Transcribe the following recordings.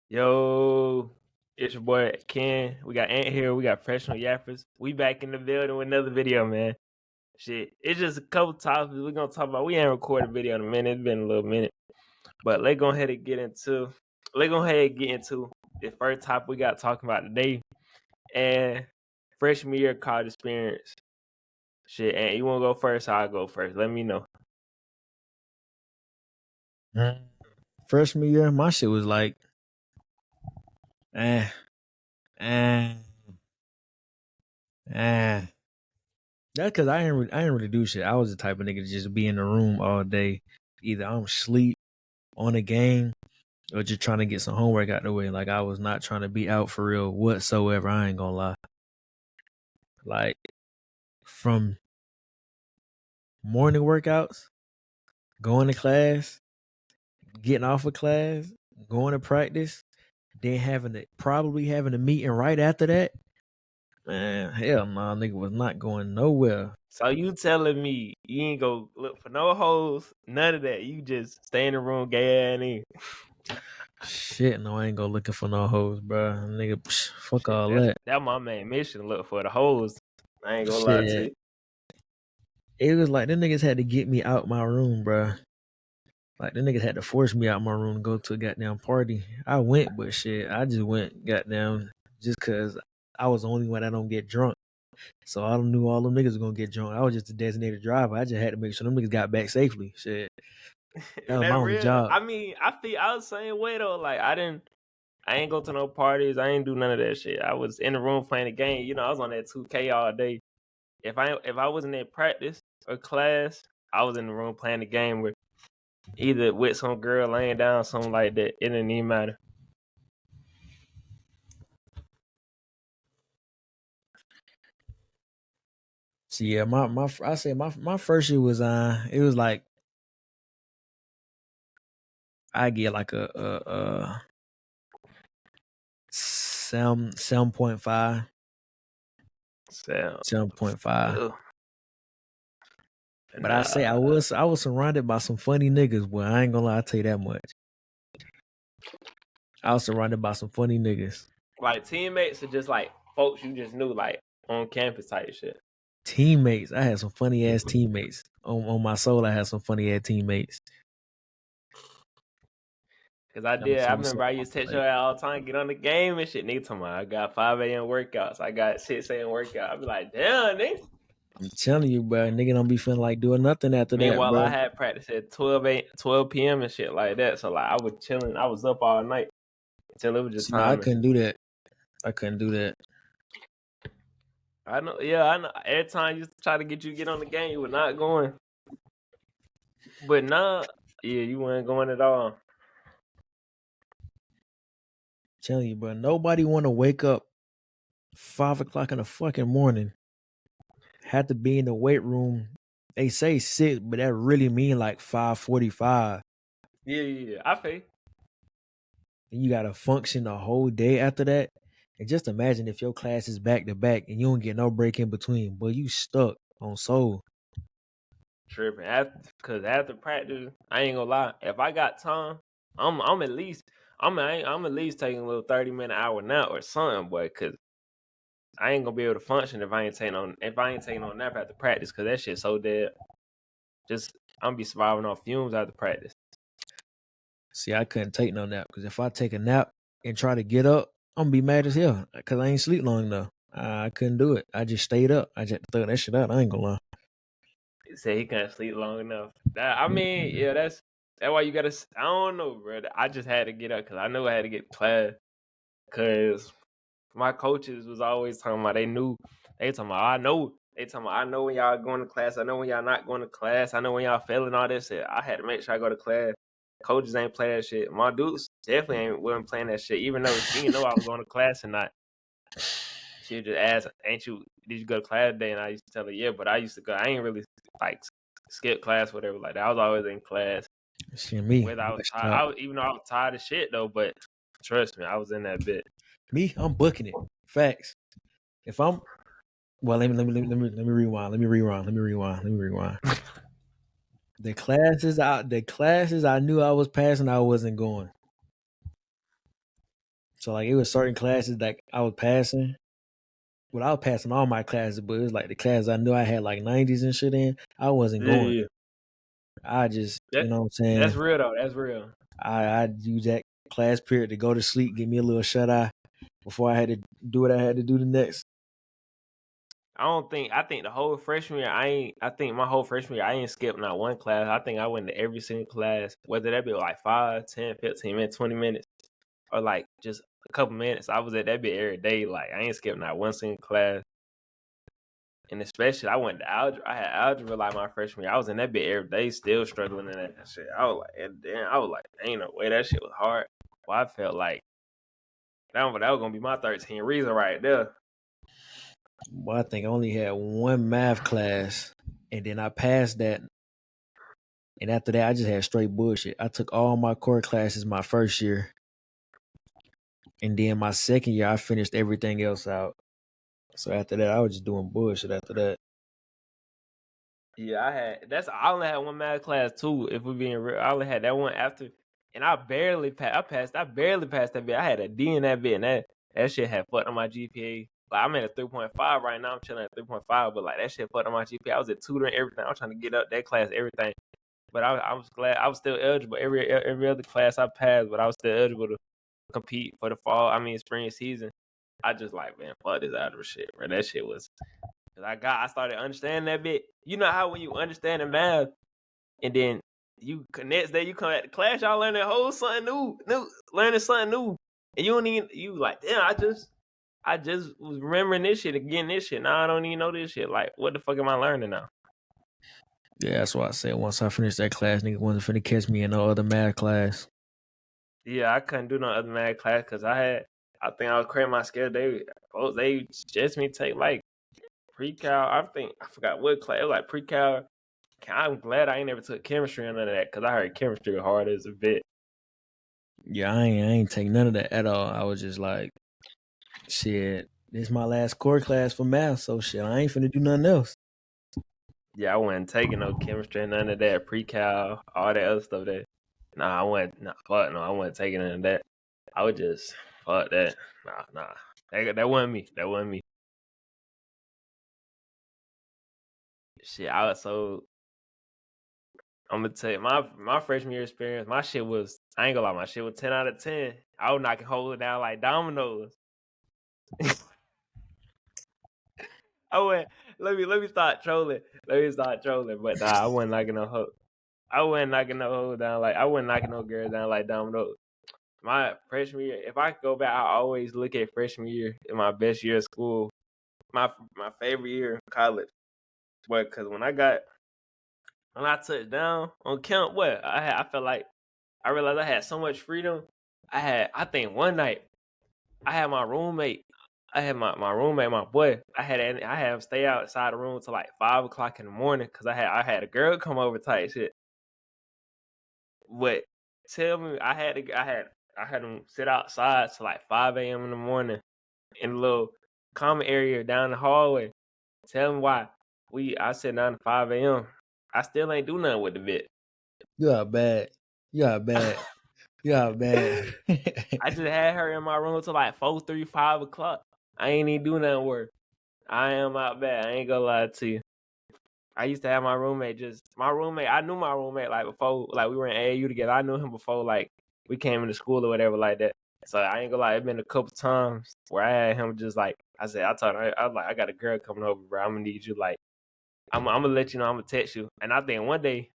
Yo, it's your boy Ken. We got Ant here. We got professional Yappers. We back in the building with another video, man. Shit, it's just a couple topics we're gonna talk about. We ain't recorded a video in a minute. It's been a little minute, but let's go ahead and get into. The first topic we got talking about today, and freshman year college experience. Shit, and you wanna go first? I'll go first. Let me know. Freshman year, my shit was like, eh, eh, eh. That's because I ain't really do shit. I was the type of nigga to just be in the room all day. Either I'm asleep on a game or just trying to get some homework out the way. Like I was not trying to be out for real whatsoever. I ain't gonna lie. Like from morning workouts, going to class, getting off of class, going to practice, then having a meeting right after that. Man, hell no, nigga was not going nowhere. So you telling me you ain't go look for no hoes, none of that. You just stay in the room, gay ass nigga. Shit, no, I ain't go looking for no hoes, bro. Nigga, fuck all that. That my main mission, look for the hoes. I ain't gonna lie to you. It was like them niggas had to get me out my room, bro. Like them niggas had to force me out my room to go to a goddamn party. I went, but shit, I just went goddamn just cause I was the only one that don't get drunk. So I knew all them niggas were gonna get drunk. I was just a designated driver. I just had to make sure them niggas got back safely. Shit. That was my only job. I mean, I was the same way though. Like I ain't go to no parties. I ain't do none of that shit. I was in the room playing the game. You know, I was on that 2K all day. If I wasn't in practice or class, I was in the room playing the game with either with some girl laying down, something like that. It didn't even matter. So yeah, my first year was it was like I get like a 7.5. 7.5. But I say I was surrounded by some funny niggas, boy. I ain't gonna lie, I'll tell you that much. I was surrounded by some funny niggas. Like teammates or just like folks you just knew like on campus type shit. Teammates. I had some funny ass teammates. On my soul, I had some funny ass teammates. Cause I remember I used to text your ass all the time, get on the game and shit. Nigga talking about I got 5 a.m. workouts. I got 6 a.m. workout. I be like, damn, nigga. I'm telling you, bro, nigga don't be feeling like doing nothing after that, bro. I had practice at 12 p.m. and shit like that. So like I was chilling. I was up all night until it was just time. I couldn't do that. I know. Yeah, I know. Every time you used to try to get you to get on the game, you were not going. But nah, yeah, you weren't going at all. I'm telling you, bro, nobody want to wake up 5 o'clock in the fucking morning. Had to be in the weight room. They say 6, but that really mean like 5:45. Yeah, I feel. And you gotta function the whole day after that. And just imagine if your class is back to back and you don't get no break in between, but you stuck on soul. Tripping after practice, I ain't gonna lie. If I got time, I'm at least taking a little 30-minute hour nap or something, boy. Cause I ain't gonna be able to function if I ain't taking no nap after practice. Cause that shit's so dead. Just I'm gonna be surviving off fumes after practice. See, I couldn't take no nap because if I take a nap and try to get up, I'm gonna be mad as hell because I ain't sleep long enough. I couldn't do it. I just stayed up. I just throw that shit out. I ain't gonna lie. He said he couldn't sleep long enough. That's why you gotta. I don't know, bro. I just had to get up because I knew I had to get to class. Cause my coaches was always talking about they talking about I know when y'all going to class. I know when y'all not going to class. I know when y'all failing all this shit. I had to make sure I go to class. Coaches ain't play that shit. My dudes definitely wasn't playing that shit. Even though she didn't know I was going to class or not. She would just ask, did you go to class today? And I used to tell her, yeah, but I used to go. I ain't really like skip class, whatever. Like that. I was always in class. See me. Whether I was tired, even though I was tired of shit though, but trust me, I was in that bit. Me, I'm booking it. Facts. If I'm well, let me rewind. The classes I knew I was passing, I wasn't going. So like it was certain classes that I was passing. Well, I was passing all my classes, but it was like the class I knew I had like 90s and shit in. I wasn't Yeah, going. yeah. I just, That what I'm that's saying, real though. That's real. I'd use that class period to go to sleep, give me a little shut eye before I had to do what I had to do the next. I think the whole freshman year I think my whole freshman year I ain't skipped not one class. I think I went to every single class, whether that be like 5, 10, 15 minutes, 20 minutes, or like just a couple minutes. I was at that bit every day. Like I ain't skipped not one single class. And especially I went to algebra. I had algebra like my freshman year. I was in that bit every day, still struggling in that shit. I was like, and then I was like, ain't no way that shit was hard. Well, I felt like that was gonna be my 13 reason right there. Well, I think I only had one math class, and then I passed that. And after that, I just had straight bullshit. I took all my core classes my first year, and then my second year, I finished everything else out. So after that, I was just doing bullshit after that. Yeah, I only had one math class too, if we're being real. I only had that one after, and I barely passed. I barely passed that bit. I had a D in that bit, and that shit had fucked on my GPA. Like I'm at a 3.5 right now. I'm chilling at 3.5, but like that shit fucked on my GPA. I was at tutoring everything. I was trying to get up that class, everything. But I was glad I was still eligible. Every other class I passed, but I was still eligible to compete for the fall. I mean spring season. I just like, man, fuck this algebra shit, bro. That shit was, cause I started understanding that bit. You know how when you understand the math and then next day you come at the class, y'all learning a whole something new, learning something new, and you don't even you like, damn, I just was remembering this shit again, this shit. Now I don't even know this shit. Like, what the fuck am I learning now? Yeah, that's why I said once I finished that class, nigga wasn't finna catch me in no other math class. Yeah, I couldn't do no other math class because I think I was cramming my schedule. They suggest me take like pre-cal. I forgot what class. It was like pre-cal. I'm glad I ain't never took chemistry or none of that because I heard chemistry was hard as a bit. Yeah, I ain't take none of that at all. I was just like, shit, this is my last core class for math, so shit, I ain't finna do nothing else. Yeah, I wasn't taking no chemistry, none of that pre-cal, all that other stuff. Nah, I wasn't. Nah, fuck no, I wasn't taking none of that. I would just fuck that. Nah. That wasn't me. That wasn't me. Shit, I'm gonna tell you my freshman year experience. My shit was I ain't gonna lie, my shit was 10 out of 10. I was knocking holes down like dominoes. I went. Let me start trolling. Let me start trolling. But nah, I wasn't knocking no hoe. I wasn't knocking no hoe down like I wasn't knocking no girls down like dominoes. My freshman year, if I could go back, I always look at freshman year in my best year of school. My favorite year in college. But cause when I touched down on camp, I felt like I realized I had so much freedom. I think one night I had my roommate. I had my roommate, my boy. I had him stay outside the room till like 5 o'clock in the morning because I had a girl come over type shit. But tell me, I had him sit outside till like 5 a.m. in the morning in a little common area down the hallway. Tell me why I sit down to 5 a.m. I still ain't do nothing with the bit. You are bad. You are bad. You are bad. I just had her in my room till like 4:30, 5 o'clock. I ain't even do nothing work. I am out bad. I ain't gonna lie to you. I used to have my roommate. I knew my roommate like before, like we were in AAU together. I knew him before like we came into school or whatever like that. So I ain't gonna lie, it been a couple times where I had him just like I told him I was like I got a girl coming over, bro. I'm gonna need you like I'm gonna let you know. I'm gonna text you. And I think one day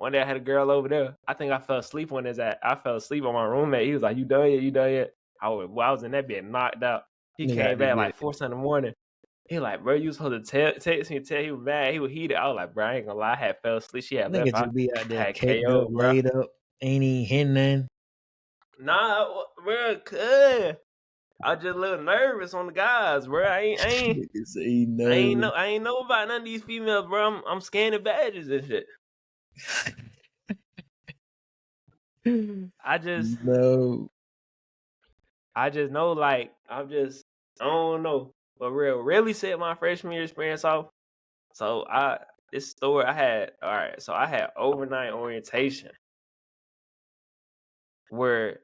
I had a girl over there. I think I fell asleep I fell asleep on my roommate. He was like, "You done yet? You done yet?" I was in that bed knocked out. He Nigga came had to back get like 4 in the morning. He like, bro, you was supposed to text me and tell he was mad. He was heated. I was like, bro, I ain't gonna lie. I had fell asleep. She had left. nigga just be out I there had caked KO, up, bro. laid up, ain't even hitting nothing. Nah, bro, cuz I was just a little nervous on the guys, bro. Nigga say nervous. I ain't know about none of these females, bro. I'm scanning badges and shit. I just No. I just know like I don't know. But really set my freshman year experience off. So this story I had all right, so I had overnight orientation where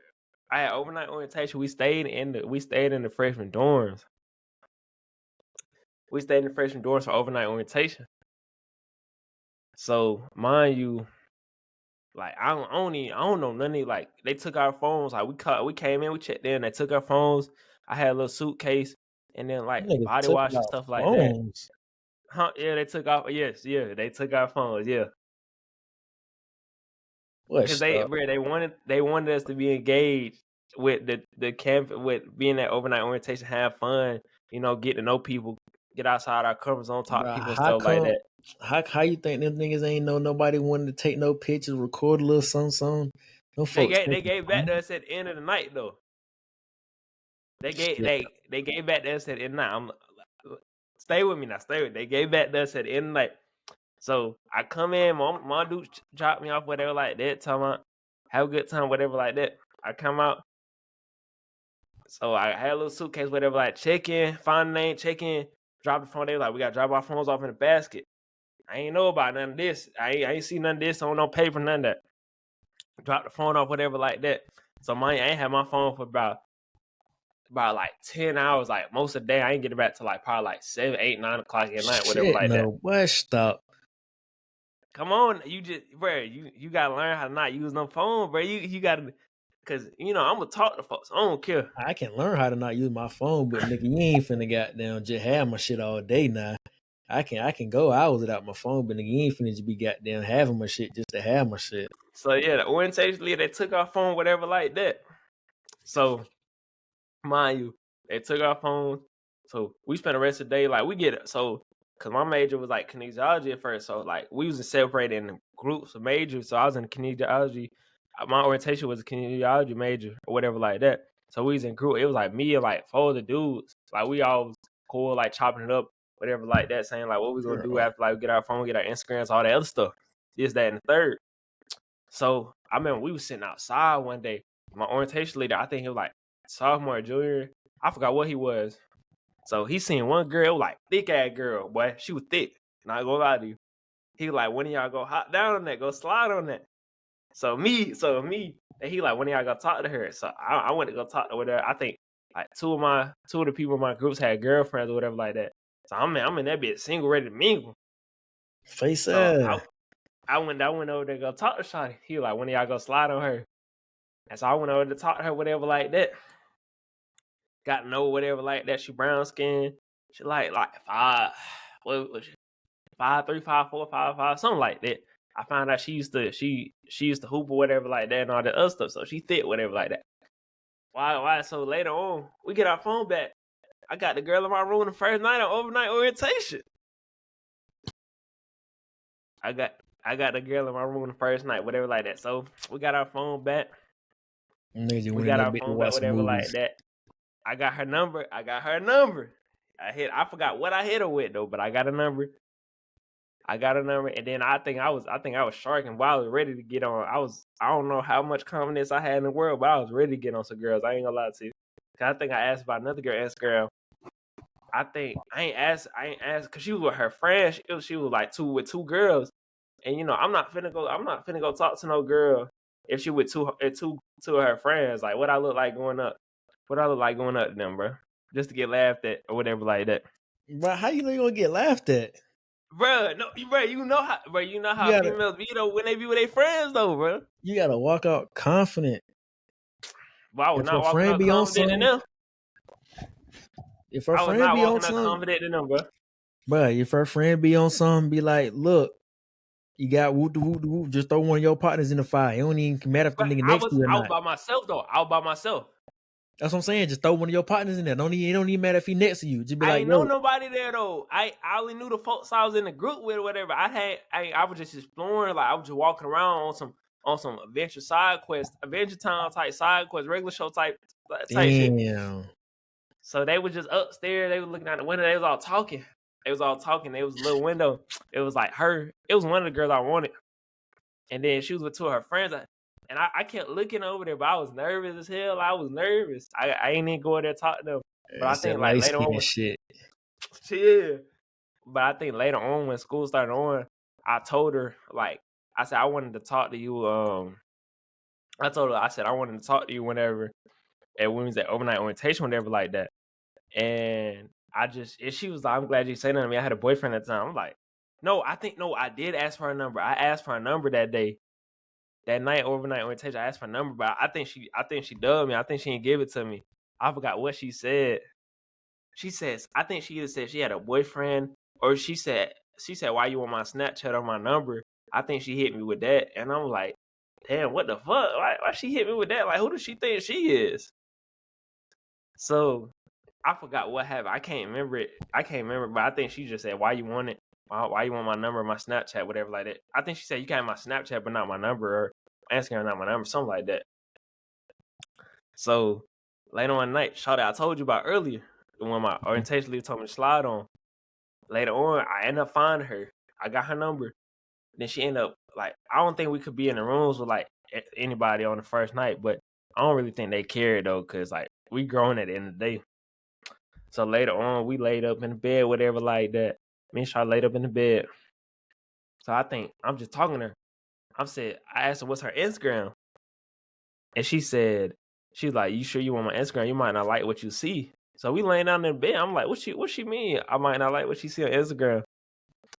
I had overnight orientation. We stayed in the freshman dorms. We stayed in the freshman dorms for overnight orientation. So mind you, like I don't know none of these, like they took our phones. Like we came in, we checked in, they took our phones. I had a little suitcase and then like Niggas body took wash and our stuff like that. phones. Huh? Yeah, they took off. Yes, yeah, they took our phones. Yeah, What because stuff? they wanted us to be engaged with the camp, with being at overnight orientation, have fun. You know, get to know people, get outside our comfort zone, talk to Bro, people and how stuff like come? that. How you think them niggas ain't know nobody wanted to take no pictures, record a little something? Them They folks gave think they it's gave back fun. to us at the end of the night though. They gave Shit. they gave back to us at the end of the night. Stay with me now. Stay with me. They gave back to us at the end of the night. So I come in, my dude dropped me off, whatever like that. Talking about have a good time, whatever like that. I come out. So I had a little suitcase, whatever, like check in, find the name, check in, drop the phone. They were like, we gotta drop our phones off in the basket. I ain't know about none of this. I ain't see none of this on no paper, none of that. Drop the phone off, whatever like that. So I ain't had my phone for about like 10 hours. Like most of the day, I ain't get it back to like probably like 7, 8, 9 o'clock at night, whatever Shit, like that. no. What? Stop. Come on, you just, bro, you gotta learn how to not use no phone, bro. You gotta, cause I'm gonna talk to folks. I don't care. I can learn how to not use my phone, but nigga, you ain't finna goddamn just have my shit all day now. I can go hours without my phone, but nigga, you ain't finna just be goddamn having my shit just to have my shit. So yeah, the orientation leader, they took our phone, whatever like that. So mind you, they took our phones. So we spent the rest of the day, like we get it. So cause my major was like kinesiology at first. So like we was separated in groups of majors. So I was in kinesiology. My orientation was a kinesiology major or whatever like that. So we was in group. It was like me and like 4 other dudes. Like we all was cool, like chopping it up, whatever like that, saying like what we gonna do Girl. after like we get our phone, get our Instagrams, all that other stuff. This, that, and the third. So I remember we was sitting outside one day. My orientation leader, I think he was like sophomore, junior. I forgot what he was. So he seen one girl, like thick ass girl, boy. She was thick. Not gonna lie to you. He was like, when of y'all go hop down on that, go slide on that. So me, and he like, when of y'all go talk to her. So I went to go talk to her. I think like two of the people in my groups had girlfriends or whatever like that. So I'm in that bitch single, ready to mingle. Face So ass. I went over there to go talk to Shawty. He was like, when of y'all go slide on her. And so I went over to talk to her, whatever like that. Got to know whatever like that. She brown skin. She like 5. What was she? 5'3", 5'4", 5'5", something like that. I found out she used to hoop or whatever like that and all that other stuff. So she thick, whatever like that. Why? So later on, we get our phone back. I got the girl in my room the first night of overnight orientation. I got the girl in my room the first night, whatever like that. So we got our phone back. Niggas just We went in got that our bitch to phone back, watch some whatever like movies. that. I got her number. I forgot what I hit her with though, but I got a number. And then I think I was sharking, but I was ready to get on. I don't know how much confidence I had in the world, but I was ready to get on some girls. I ain't gonna lie to you. Cause I think I asked about another girl, Instagram. I think I ain't asked because she was with her friend. She was like with two girls, and I'm not finna go talk to no girl if she with two of her friends. Like what I look like going up to them, bro, just to get laughed at or whatever like that. Bro, how you know you gonna get laughed at? Bro, no, bro, you know You how gotta females be though when they be with their friends though, bro. you gotta walk out confident. But I was If her not walking friend out be on confident in some, them. if her I was friend not be on walking out some, confident in them, bro. bro, if her friend be on some, be like, look, you got whoop whoop whoop. Just throw one of your partners in the fire. It don't even matter if the But nigga next to you or I was not. by myself though. I was by myself. That's what I'm saying. Just throw one of your partners in there. It don't even matter if he next to you. Just be I like, ain't know yo, nobody there though. I only knew the folks I was in the group with or whatever. I was just exploring, like I was just walking around on some adventure side quest, Adventure Time type side quest, regular show type shit. damn. So they was just upstairs. They was looking out the window. They was all talking. There was a little window. It was like her. It was one of the girls I wanted. And then she was with two of her friends. And I kept looking over there, but I was nervous as hell. I was nervous. I ain't even go there to talk to them. But I It's that think like light later skin on, shit. yeah. But I think later on when school started on, I told her, like, I said, I wanted to talk to you. I told her, I said I wanted to talk to you whenever, and when we was at overnight orientation, whatever like that. And she was like, I'm glad you said that to me. I had a boyfriend at the time. I'm like, no, I did ask for her number. I asked for her number that day, that night overnight orientation. I asked for her number, but I think she dubbed me. I think she didn't give it to me. I forgot what she said. She says, I think she either said she had a boyfriend, or she said, why you want my Snapchat or my number? I think she hit me with that, and I'm like, damn, what the fuck? Why she hit me with that? Like, who does she think she is? So I forgot what happened. I can't remember it. But I think she just said, why you want it? Why you want my number, my Snapchat, whatever like that. I think she said you can have my Snapchat, but not my number, or asking her not my number, something like that. So later on night, shawty I told you about earlier, the one my orientation leader told me to slide on. Later on, I ended up finding her. I got her number. Then she ended up like, I don't think we could be in the rooms with like anybody on the first night, but I don't really think they cared though, cause like we grown at the end of the day. So later on, we laid up in the bed, whatever like that. Me and Shaw laid up in the bed. So I think I'm just talking to her. I asked her what's her Instagram, and she's like, you sure you want my Instagram? You might not like what you see. So we laying down in the bed. I'm like, what she mean? I might not like what she see on Instagram.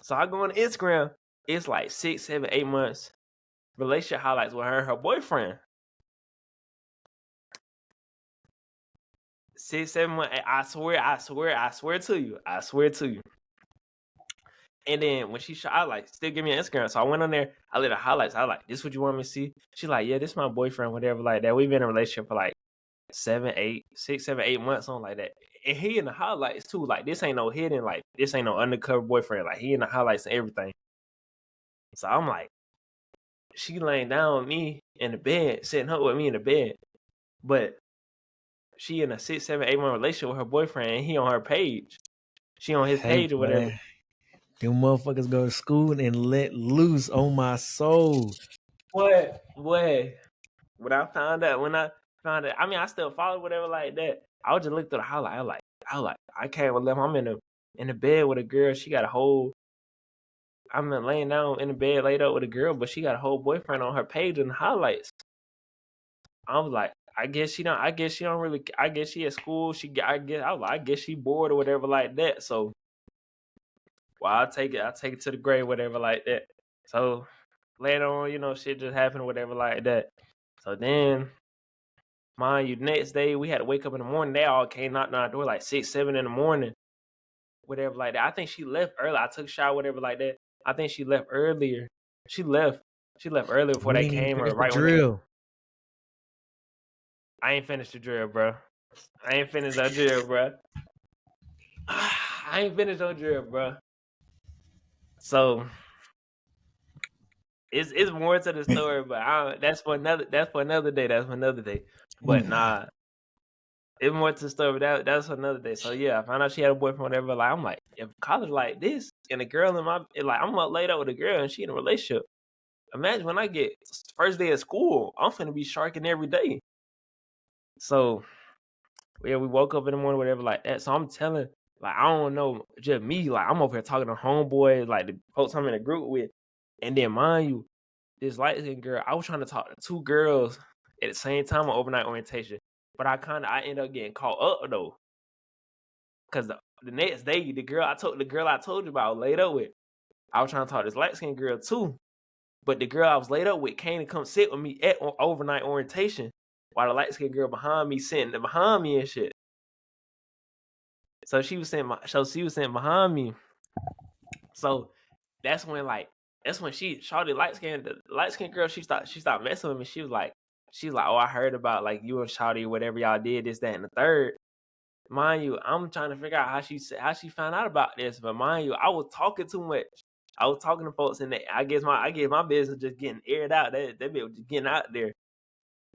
So I go on Instagram. It's like 6, 7, 8 months relationship highlights with her and her boyfriend. 6, 7 months. I swear to you. And then when she shot, I like, still give me an Instagram. So I went on there, I lit the highlights. I like, this what you want me to see? She like, yeah, this my boyfriend, whatever like that. We've been in a relationship for like 6, 7, 8 months, something like that. And he in the highlights too. Like, this ain't no hidden, like, this ain't no undercover boyfriend. Like, he in the highlights and everything. So I'm like, she laying down with me in the bed, sitting up with me in the bed. But she in a 6, 7, 8 month relationship with her boyfriend, and he on her page. She on his page or whatever. Them motherfuckers go to school and let loose on my soul. What? When I found out, I mean, I still follow whatever like that. I would just look through the highlight. I was like, I can't believe I'm in the bed with a girl. She got a whole. I'm laying down in the bed, laid up with a girl, but she got a whole boyfriend on her page in the highlights. I was like, I guess she don't really. I guess she at school. I guess she bored or whatever like that. So, well, I take it to the grave, whatever like that. So later on, shit just happened, whatever like that. So then, mind you, next day we had to wake up in the morning. They all came knocking on our door like 6, 7 in the morning, whatever like that. I think she left early. I took a shower, whatever like that. I think she left earlier. She left earlier before they came, or right when drill. I ain't finished the drill, bro. I ain't finished no drill, bro. So it's more to the story, but that's for another day. But nah, it's more to the story. That's another day. So yeah, I found out she had a boyfriend, whatever. Like, I'm like, if college like this, and a girl I'm up laid up with a girl and she in a relationship. Imagine when I get first day of school, I'm finna be sharking every day. So yeah, we woke up in the morning, whatever like that. So I'm telling, like, I don't know, just me, like, I'm over here talking to homeboys, like the folks I'm in a group with, and then mind you, this light skinned girl, I was trying to talk to 2 girls at the same time on overnight orientation, but I ended up getting caught up though, because the next day, the girl I told you about, I was laid up with, I was trying to talk to this light skinned girl too, but the girl I was laid up with came to come sit with me at overnight orientation, while the light skinned girl behind me sitting behind me and shit. So she was sitting behind me. So that's when she shawty light skinned girl, she stopped messing with me. She was like, oh, I heard about like you and Shawty, whatever y'all did, this, that, and the third. Mind you, I'm trying to figure out how she found out about this. But mind you, I was talking too much. I was talking to folks, and I guess my business just getting aired out. That bit was just getting out there.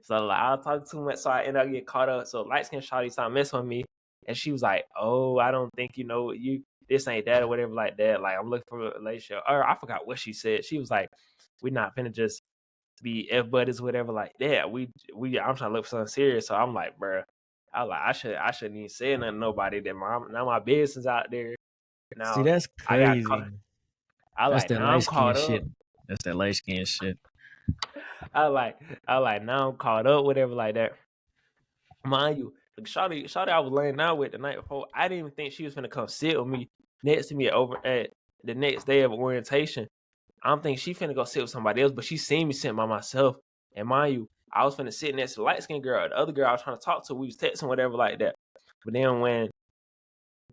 So like, I was talking too much, so I ended up getting caught up. So light skinned Shawty started messing with me, and she was like, "Oh, I don't think you this ain't that or whatever like that. Like, I'm looking for a relationship." Or I forgot what she said. She was like, "We're not finna just be F buddies, whatever like that. I'm trying to look for something serious." So I'm like, bruh, I shouldn't even say nothing to nobody. That now my business out there. Now See, that's I got caught. crazy. That's that Now I'm light skin caught up. shit. That's that light skin shit. I like now I'm caught up, whatever like that. Mind you, like Shawty I was laying down with the night before, I didn't even think she was gonna come sit with me next to me over at the next day of orientation. I'm thinking she finna go sit with somebody else, but she seen me sitting by myself. And mind you, I was finna sit next to the light skinned girl. The other girl I was trying to talk to, we was texting, whatever like that. But then when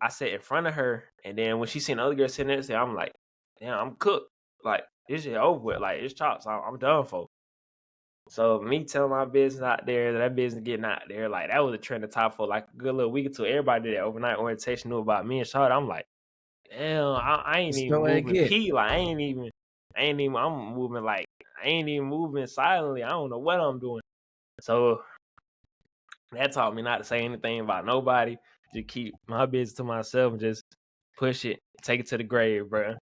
I sat in front of her, and then when she seen the other girl sitting next to her, I'm like, damn, I'm cooked. Like, this shit over with. Like, it's chops. I'm done for. So me telling my business out there, that business getting out there, like that was a trend to top for like a good little week or two. Everybody did that overnight orientation, knew about me and Charlotte. I'm like, damn, I ain't Let's even go and moving get. P. Like I'm moving like I ain't even moving silently. I don't know what I'm doing. So that taught me not to say anything about nobody. Just keep my business to myself and just push it, take it to the grave, bro.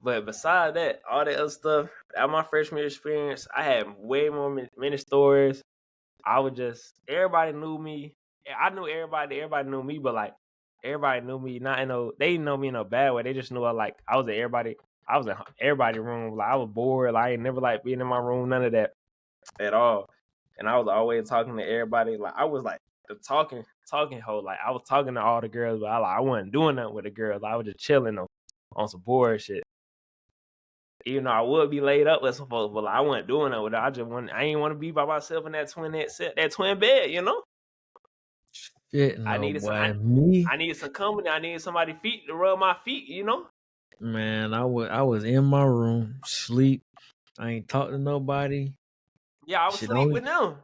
But besides that, all the other stuff, at my freshman year experience, I had way more many stories. I was just everybody knew me. I knew everybody. Everybody knew me, but like everybody knew me. Not in no, they didn't know me in a bad way. They just knew I was at everybody. I was in everybody's room. Like I was bored. Like I ain't never like being in my room. None of that at all. And I was always talking to everybody. Like I was like the talking hoe. Like I was talking to all the girls, but I wasn't doing nothing with the girls. I was just chilling on some bored shit. Even though I would be laid up with some folks, but like, I wasn't doing it with it. I ain't want to be by myself in that twin bed, you know? Shit, I no needed some boy. Me, I needed some company. I needed somebody feet to rub my feet, you know? man, I was in my room, sleep. I ain't talk to nobody. Yeah, I was Shit, asleep with them.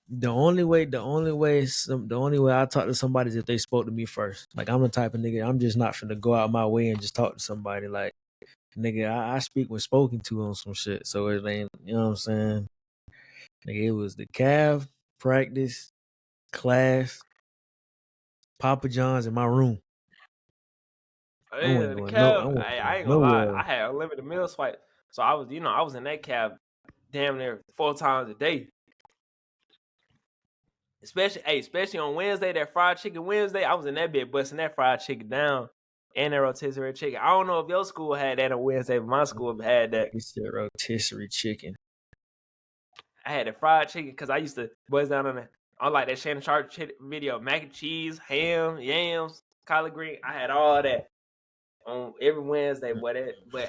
the only way I talk to somebody is if they spoke to me first. Like I'm the type of nigga, I'm just not finna go out my way and just talk to somebody. Like nigga, I speak when spoken to on some shit. So it ain't, you know what I'm saying? Nigga, it was the calf, practice, class, Papa John's in my room. I Yeah, wasn't the going no, I cab, wasn't I going ain't gonna lie. nowhere. I had unlimited meal swipe. So I was in that cab damn near 4 times a day. Especially on Wednesday, that fried chicken Wednesday, I was in that bit busting that fried chicken down and that rotisserie chicken. I don't know if your school had that on Wednesday, but my school had that. Nigga said rotisserie chicken. I had the fried chicken because I used to buzz down on like that Shannon Sharp video, mac and cheese, ham, yams, collard green. I had all that on every Wednesday, but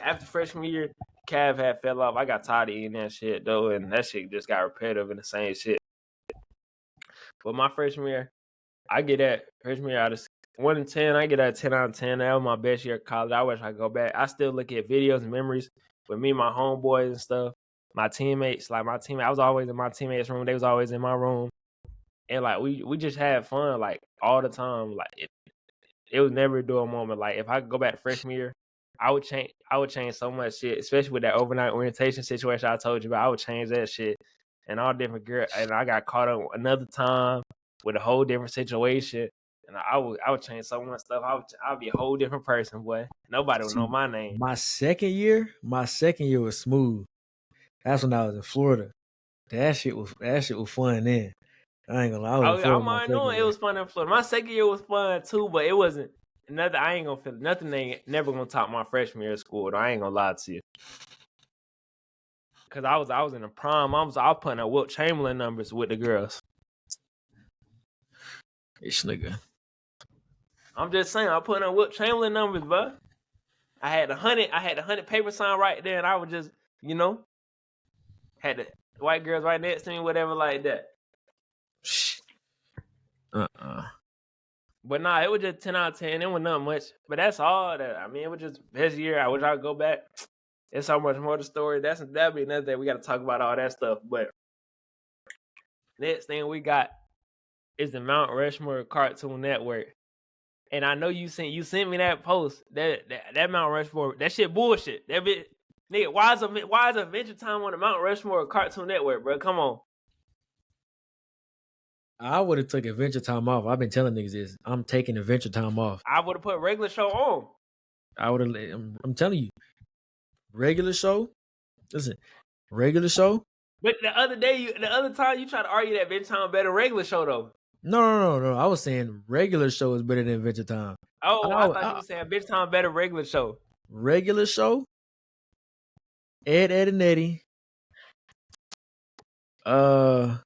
after freshman year, Cav had fell off. I got tired of eating that shit though, and that shit just got repetitive and the same shit. But my freshman year, I get that freshman year out of 1 to 10, I get that 10 out of 10. That was my best year of college. I wish I could go back. I still look at videos and memories with me, my homeboys and stuff. My teammates, I was always in my teammates' room. They was always in my room, and like we just had fun like all the time. Like it was never a dull moment. Like if I could go back to freshman year, I would change so much shit, especially with that overnight orientation situation I told you about. I would change that shit and all different girl. And I got caught up another time with a whole different situation. And I would change so much stuff. I would be a whole different person, boy. Nobody would know See, my name. my second year was smooth. That's when I was in Florida. That shit was fun then. I ain't gonna lie, I was in I Florida my mind second knowing it year. was fun in Florida. My second year was fun too, but it wasn't nothing. I ain't gonna feel nothing. Ain't never gonna top my freshman year of school. Though. I ain't gonna lie to you. Cause I was in the prime. I was putting up Wilt Chamberlain numbers with the girls. This nigga. I'm just saying, I'm putting up Wilt Chamberlain numbers, bro. I had the hundred paper sign right there, and I would just, had the white girls right next to me, whatever like that. Uh-uh. But nah, it was just 10 out of 10. It was not much, but that's all that. I mean, it was just best year. I wish I could go back. It's so much more to the story. That'd be another day. We got to talk about all that stuff. But next thing we got is the Mount Rushmore Cartoon Network. And I know you sent me that post. That Mount Rushmore, that shit bullshit. That bit nigga, why is Adventure Time on the Mount Rushmore Cartoon Network, bro? Come on. I would have took Adventure Time off. I've been telling niggas this. I'm taking Adventure Time off. I would have put regular show on. I would have. I'm telling you, regular show. Listen, regular show. But the other time you try to argue that Adventure Time better than regular show though. No. I was saying regular show is better than Adventure Time. Oh, I thought you I were saying Adventure Time better than regular show. regular show. Ed, and Eddie. Damn,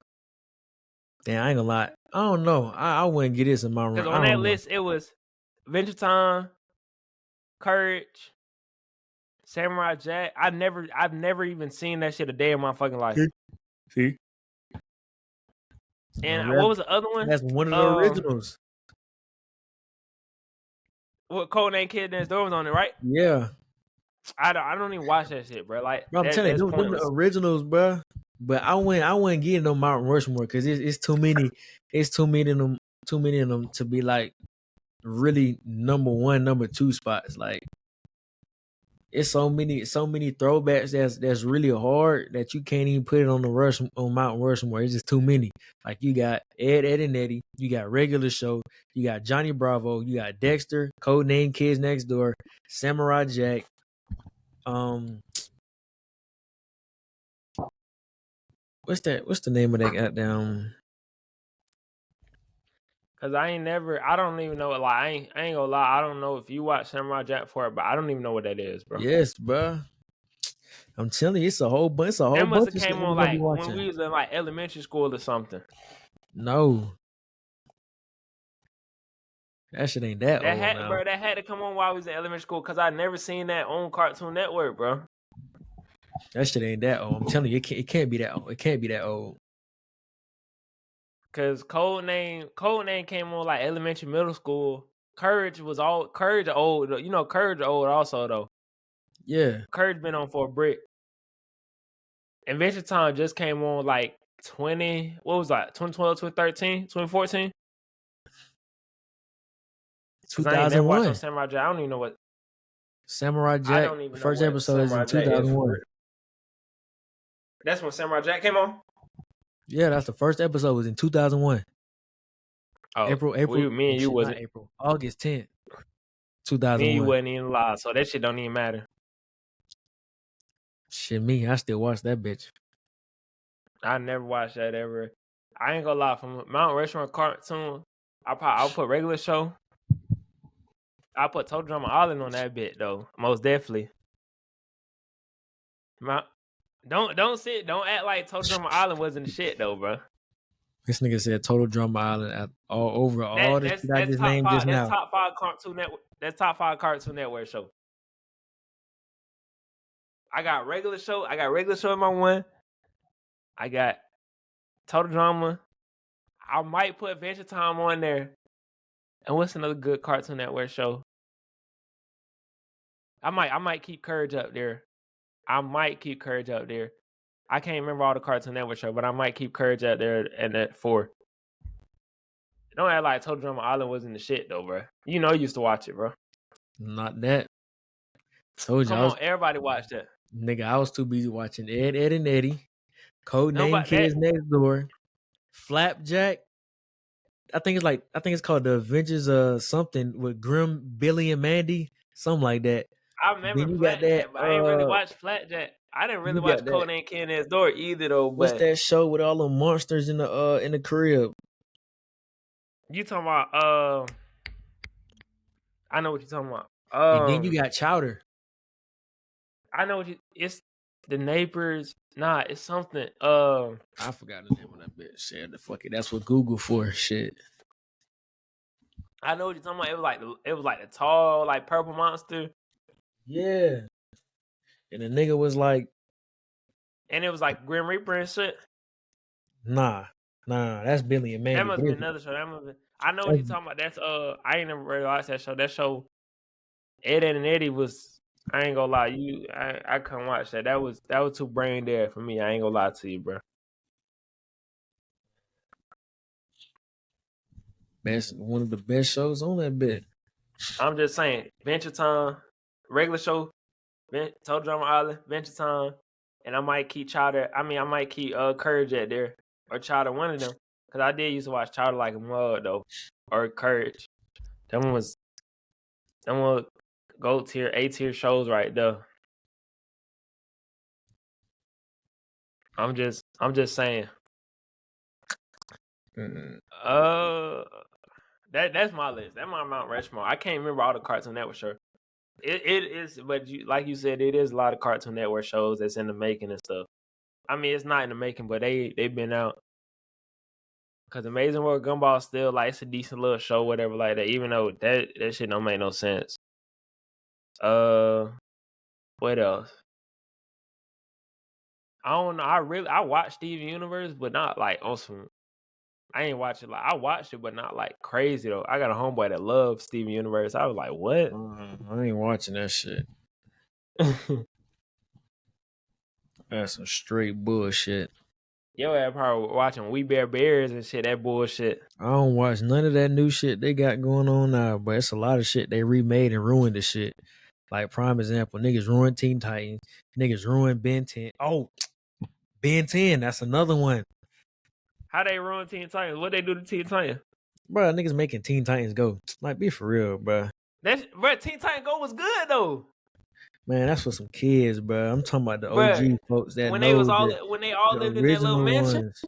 I ain't gonna lie. I don't know. I wouldn't get this in my room. Because I on that don't know. list, it was Adventure Time, Courage, Samurai Jack. I've never even seen that shit a day in my fucking life. See? And what was the other one? That's one of the originals. What Codename Kid Next Door was on it, right? Yeah. I don't even watch that shit, bro. Like Bro, I'm telling that's you, them the pointless. originals, bro. But I wouldn't get no Mount Rushmore because it's too many. It's too many of them. Too many of them to be like really number one, number two spots. Like it's so many throwbacks that's really hard that you can't even put it on Mount Rushmore. It's just too many. Like you got Ed and Eddie, you got Regular Show, you got Johnny Bravo, you got Dexter, Codename Kids Next Door, Samurai Jack, what's the name of that goddamn? Cause I don't even know. Like I ain't gonna lie. I don't know if you watch Samurai Jack for it, but I don't even know what that is, bro. Yes, bro. I'm telling you, it's a whole bunch. It's a whole That must bunch have of shit came that we're on gonna be like when watching. we was in like elementary school or something. No, that shit ain't that old now. That had to come on while we was in elementary school. Cause I never seen that on Cartoon Network, bro. That shit ain't that old. I'm telling you, it can't be that old. It can't be that old. Cause Codename came on like elementary, middle school. Courage old. You know, Courage old also though. Yeah, Courage been on for a brick. Adventure Time just came on like 2012, 2013, 2014. Cause I ain't never watched no 2001. Samurai Jack. I don't even know what. Samurai I Jack. don't even know First what episode is in Samurai Jack is for 2001. real. That's when Samurai Jack came on. Yeah, that's the first episode was in 2001. Oh, April. me Oh and you shit, not wasn't. April. August 10th, Me and you 2001. wasn't even alive, so that shit don't even matter. Shit, me, I still watch that bitch. I never watched that ever. I ain't gonna lie. From Mount Rushmore cartoon, I'll put regular show. I'll put Total Drama Island on that bit though. Most definitely. Don't act like Total Drama Island wasn't the shit though, bro. This nigga said Total Drama Island all over all the shit I That's just top named just five. That's now. top five Cartoon Network. That's top five Cartoon Network show. I got regular show in my one. I got Total Drama. I might put Adventure Time on there. And what's another good Cartoon Network show? I might keep Courage up there. I can't remember all the Cartoon Network show, but I might keep Courage up there and at 4. Don't act like Total Drama Island wasn't the shit though, bro. You know you used to watch it, bro. Not that. Told you Come on, everybody watched that. I was too busy watching Ed and Eddie, Codename Nobody that Kids Next Door, Flapjack. I think it's called The Adventures of something with Grim, Billy, and Mandy, something like that. I remember Then you got that. Flatjack, but I ain't really watch Flatjack. I didn't really You watch got that. Codename Kid Next Door either though, What's but that show with all the monsters in the crib? you talking about I know what you're talking about. And then you got Chowder. I know it's the neighbors. Nah, it's something. I forgot the name of that bitch. Shit, the fuck it. That's what Google for. Shit. I know what you're talking about. It was like the tall, like purple monster. Yeah. And the nigga was like, And it was like Grim Reaper and shit. nah, that's Billy and Mandy. That must be another show. I know what you're talking about. That's I ain't never really watched that show. That show, Ed and Eddie was. I ain't gonna lie, I couldn't watch that. That was too brain dead for me. I ain't gonna lie to you, bro. One of the best shows on that bit. I'm just saying, Venture Time, regular show, Total Drama Island, Venture Time, and I might keep Chowder. I might keep Courage at there or Chowder, one of them, because I did used to watch Chowder like a mud though, or Courage. That one was gold tier, A tier shows right there. I'm just saying. That's my list. That's my Mount Rushmore. I can't remember all the Cartoon Network shows. It is, but like you said, it is a lot of Cartoon Network shows that's in the making and stuff. I mean, it's not in the making, but they've been out. Cause Amazing World Gumball still like it's a decent little show, whatever like that. Even though that shit don't make no sense. What else? I don't know. I watched Steven Universe, but not like on some. I ain't watch it like I watched it, but not like crazy though. I got a homeboy that loves Steven Universe. I was like, what? I ain't watching that shit. That's some straight bullshit. Yo, I probably watching We Bare Bears and shit. That bullshit. I don't watch none of that new shit they got going on now, but it's a lot of shit they remade and ruined the shit. Like prime example, niggas ruined Teen Titans, niggas ruined Ben 10. Oh, Ben 10, that's another one. How they ruin Teen Titans? What they do to Teen Titans? Bro, niggas making Teen Titans go. Like, be for real, bro. Bro, Teen Titans Go was good though. Man, that's for some kids, bro. I'm talking about the Bro, OG folks that when know they all the lived in that little original mansion. ones.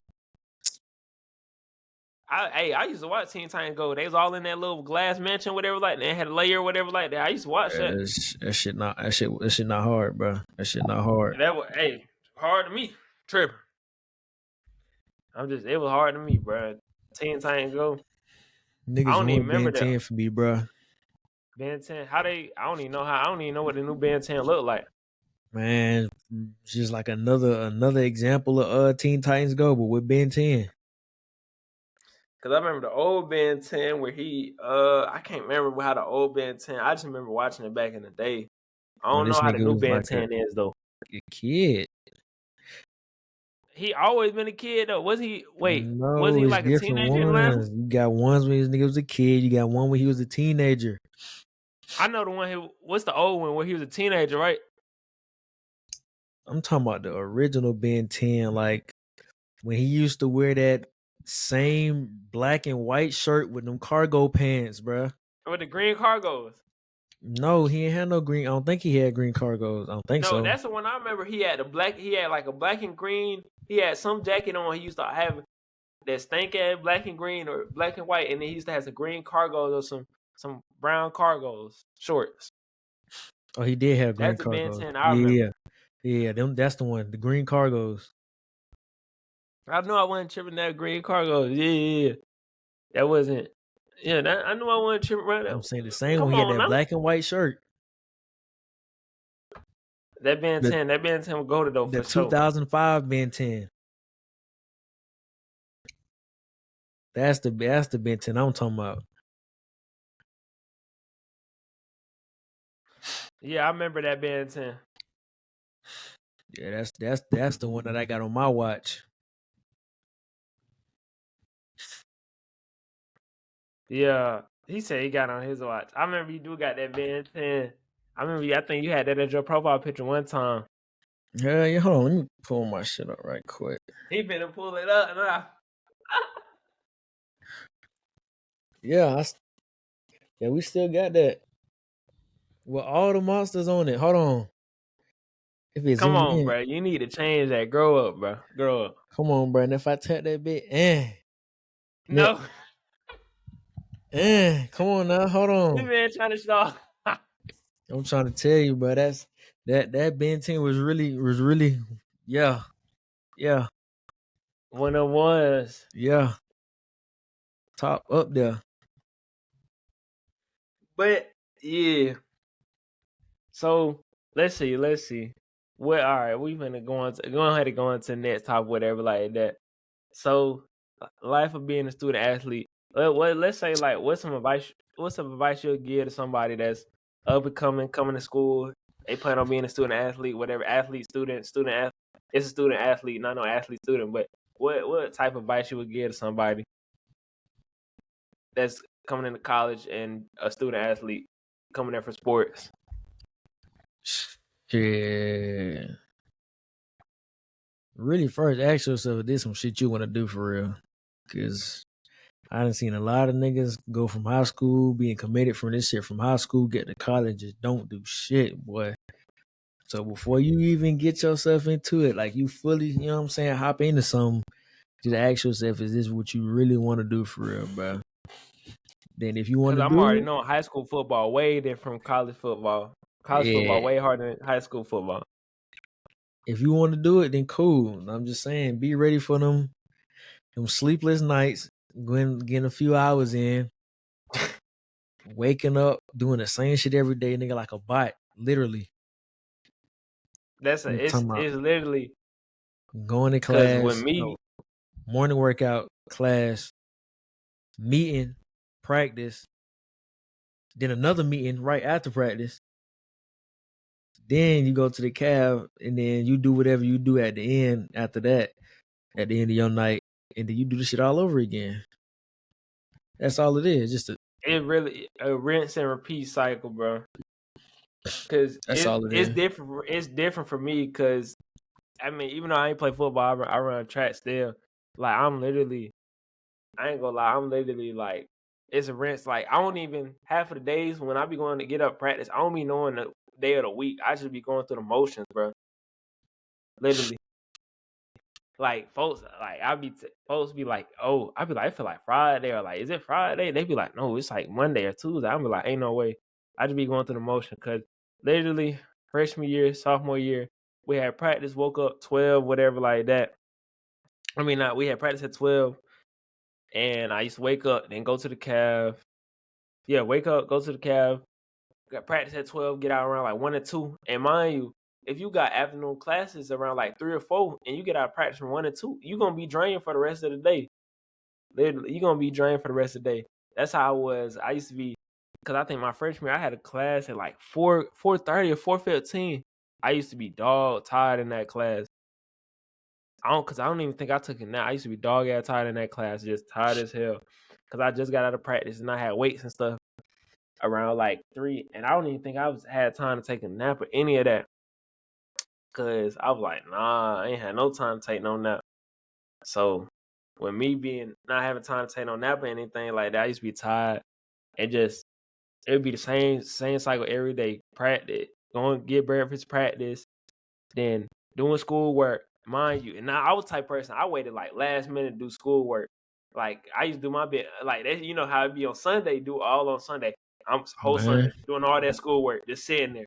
I used to watch Teen Titans Go. They was all in that little glass mansion, whatever like that. They had a layer, whatever like that. I used to watch that. That shit not hard, bro. That shit not hard. That was hard to me. Tripping. It was hard to me, bro. Teen Titans Go. Niggas I don't even ruined Ben remember 10 that. for me, bro. Ben 10. I don't even know what the new Ben 10 look like. Man, just like another example of Teen Titans Go, but with Ben 10. Cause I remember the old Ben 10 where I can't remember how the old Ben 10. I just remember watching it back in the day. I When don't know this how the nigga new was Ben like 10 is though. a kid. He always been a kid though. Was he No, it's like a different teenager in the last ones. one? You got ones when this nigga was a kid. You got one when he was a teenager. I know the one what's the old one where he was a teenager, right? I'm talking about the original Ben 10, like when he used to wear that same black and white shirt with them cargo pants, bruh. With the green cargos. No, he ain't had no green. I don't think he had green cargos. I don't think No, so. that's the one I remember. He had like a black and green. He had some jacket on. He used to have that stank ass black and green or black and white, and then he used to have some green cargos or some brown cargos shorts. Oh, he did have green That's the Ben cargos. 10 I remember. Yeah. That's the one. The green cargos. I knew I wasn't tripping that green cargos. Yeah. That wasn't. Yeah, I knew I wasn't tripping right I'm now. saying the same Come one. He had on that now. black and white shirt. That Ben 10 will go to though The for sure. 2005 Ben 10. That's the Ben 10 I'm talking about. Yeah, I remember that Ben 10. Yeah, that's the one that I got on my watch. Yeah, he said he got on his watch. I remember you do got that Ben 10. I think you had that as your profile picture one time. Yeah, hold on. Let me pull my shit up right quick. He finna pull it up now. Yeah, we still got that. With all the monsters on it. Hold on. If it Come zoom on, in. bro. You need to change that. Grow up, bro. Grow up. Come on, bro. And if I tap that bit, No. come on now. Hold This on. man trying to start. I'm trying to tell you, bro. That Ben 10 was really, yeah. One of ones. Yeah. Top up there. But yeah. So let's see. All right, we finna go ahead and go into the next topic, whatever like that. So life of being a student athlete. Let's say like what's some advice you'll give to somebody that's up and coming to school. They plan on being a student athlete, whatever student athlete. It's a student athlete, not no athlete student, but what type of advice you would give to somebody that's coming into college and a student athlete coming there for sports? Shit. Really, first ask yourself if this some shit you want to do for real. Cause I done seen a lot of niggas go from high school, being committed from this shit from high school, get to college, just don't do shit, boy. So before you even get yourself into it, like you fully, you know what I'm saying, hop into something, just ask yourself, is this what you really want to do for real, bro? Then if you want Because to I'm already do knowing high school football way different from college football. College football it, way harder than high school football. if you want to do it, then cool. I'm just saying, be ready for them sleepless nights, getting a few hours in, waking up, doing the same shit every day, nigga, like a bot, literally. I'm It's talking about literally going to because with class, me, morning workout, class, meeting, practice, then another meeting right after practice. Then you go to the cab, and then you do whatever you do at the end after that, at the end of your night, and then you do the shit all over again. That's all it is. it really a rinse and repeat cycle, bro. Because That's all it it's is. different. It's different for me because I mean, even though I ain't play football, I run track still. Like I'm literally, I ain't gonna lie, I'm literally like, it's a rinse. Like I don't even half of the days when I be going to get up practice, I don't be knowing the day of the week. I just be going through the motions, bro. Literally, like folks, like folks be like, oh, I be like, I feel like Friday or like, is it Friday? They be like, no, it's like Monday or Tuesday. I be like, ain't no way. I just be going through the motion because literally freshman year, sophomore year, we had practice, woke up 12, whatever like that. I mean, not we had practice at 12, and I used to wake up, then go to the calf. Yeah, wake up, go to the calf. Got practice at 12, get out around like 1 or 2. And mind you, if you got afternoon classes around like 3 or 4 and you get out of practice from 1 or 2, you're going to be drained for the rest of the day. Literally, you're going to be drained for the rest of the day. That's how I was. I used to be, because I think my freshman year, I had a class at like 4:30 or 4:15. I used to be dog tired in that class. Because I don't even think I took it now. I used to be dog ass tired in that class, just tired as hell. Because I just got out of practice and I had weights and stuff around like 3, and I don't even think had time to take a nap or any of that. Cause I was like, nah, I ain't had no time to take no nap. So with me being not having time to take no nap or anything like that, I used to be tired and just it would be the same cycle every day. Practice, going to get breakfast, practice, then doing schoolwork, mind you. And now I was the type of person, I waited like last minute to do schoolwork. Like I used to do my bit, like that, you know how it be on Sunday, do all on Sunday. I'm whole Man, Sunday doing all that schoolwork, just sitting there.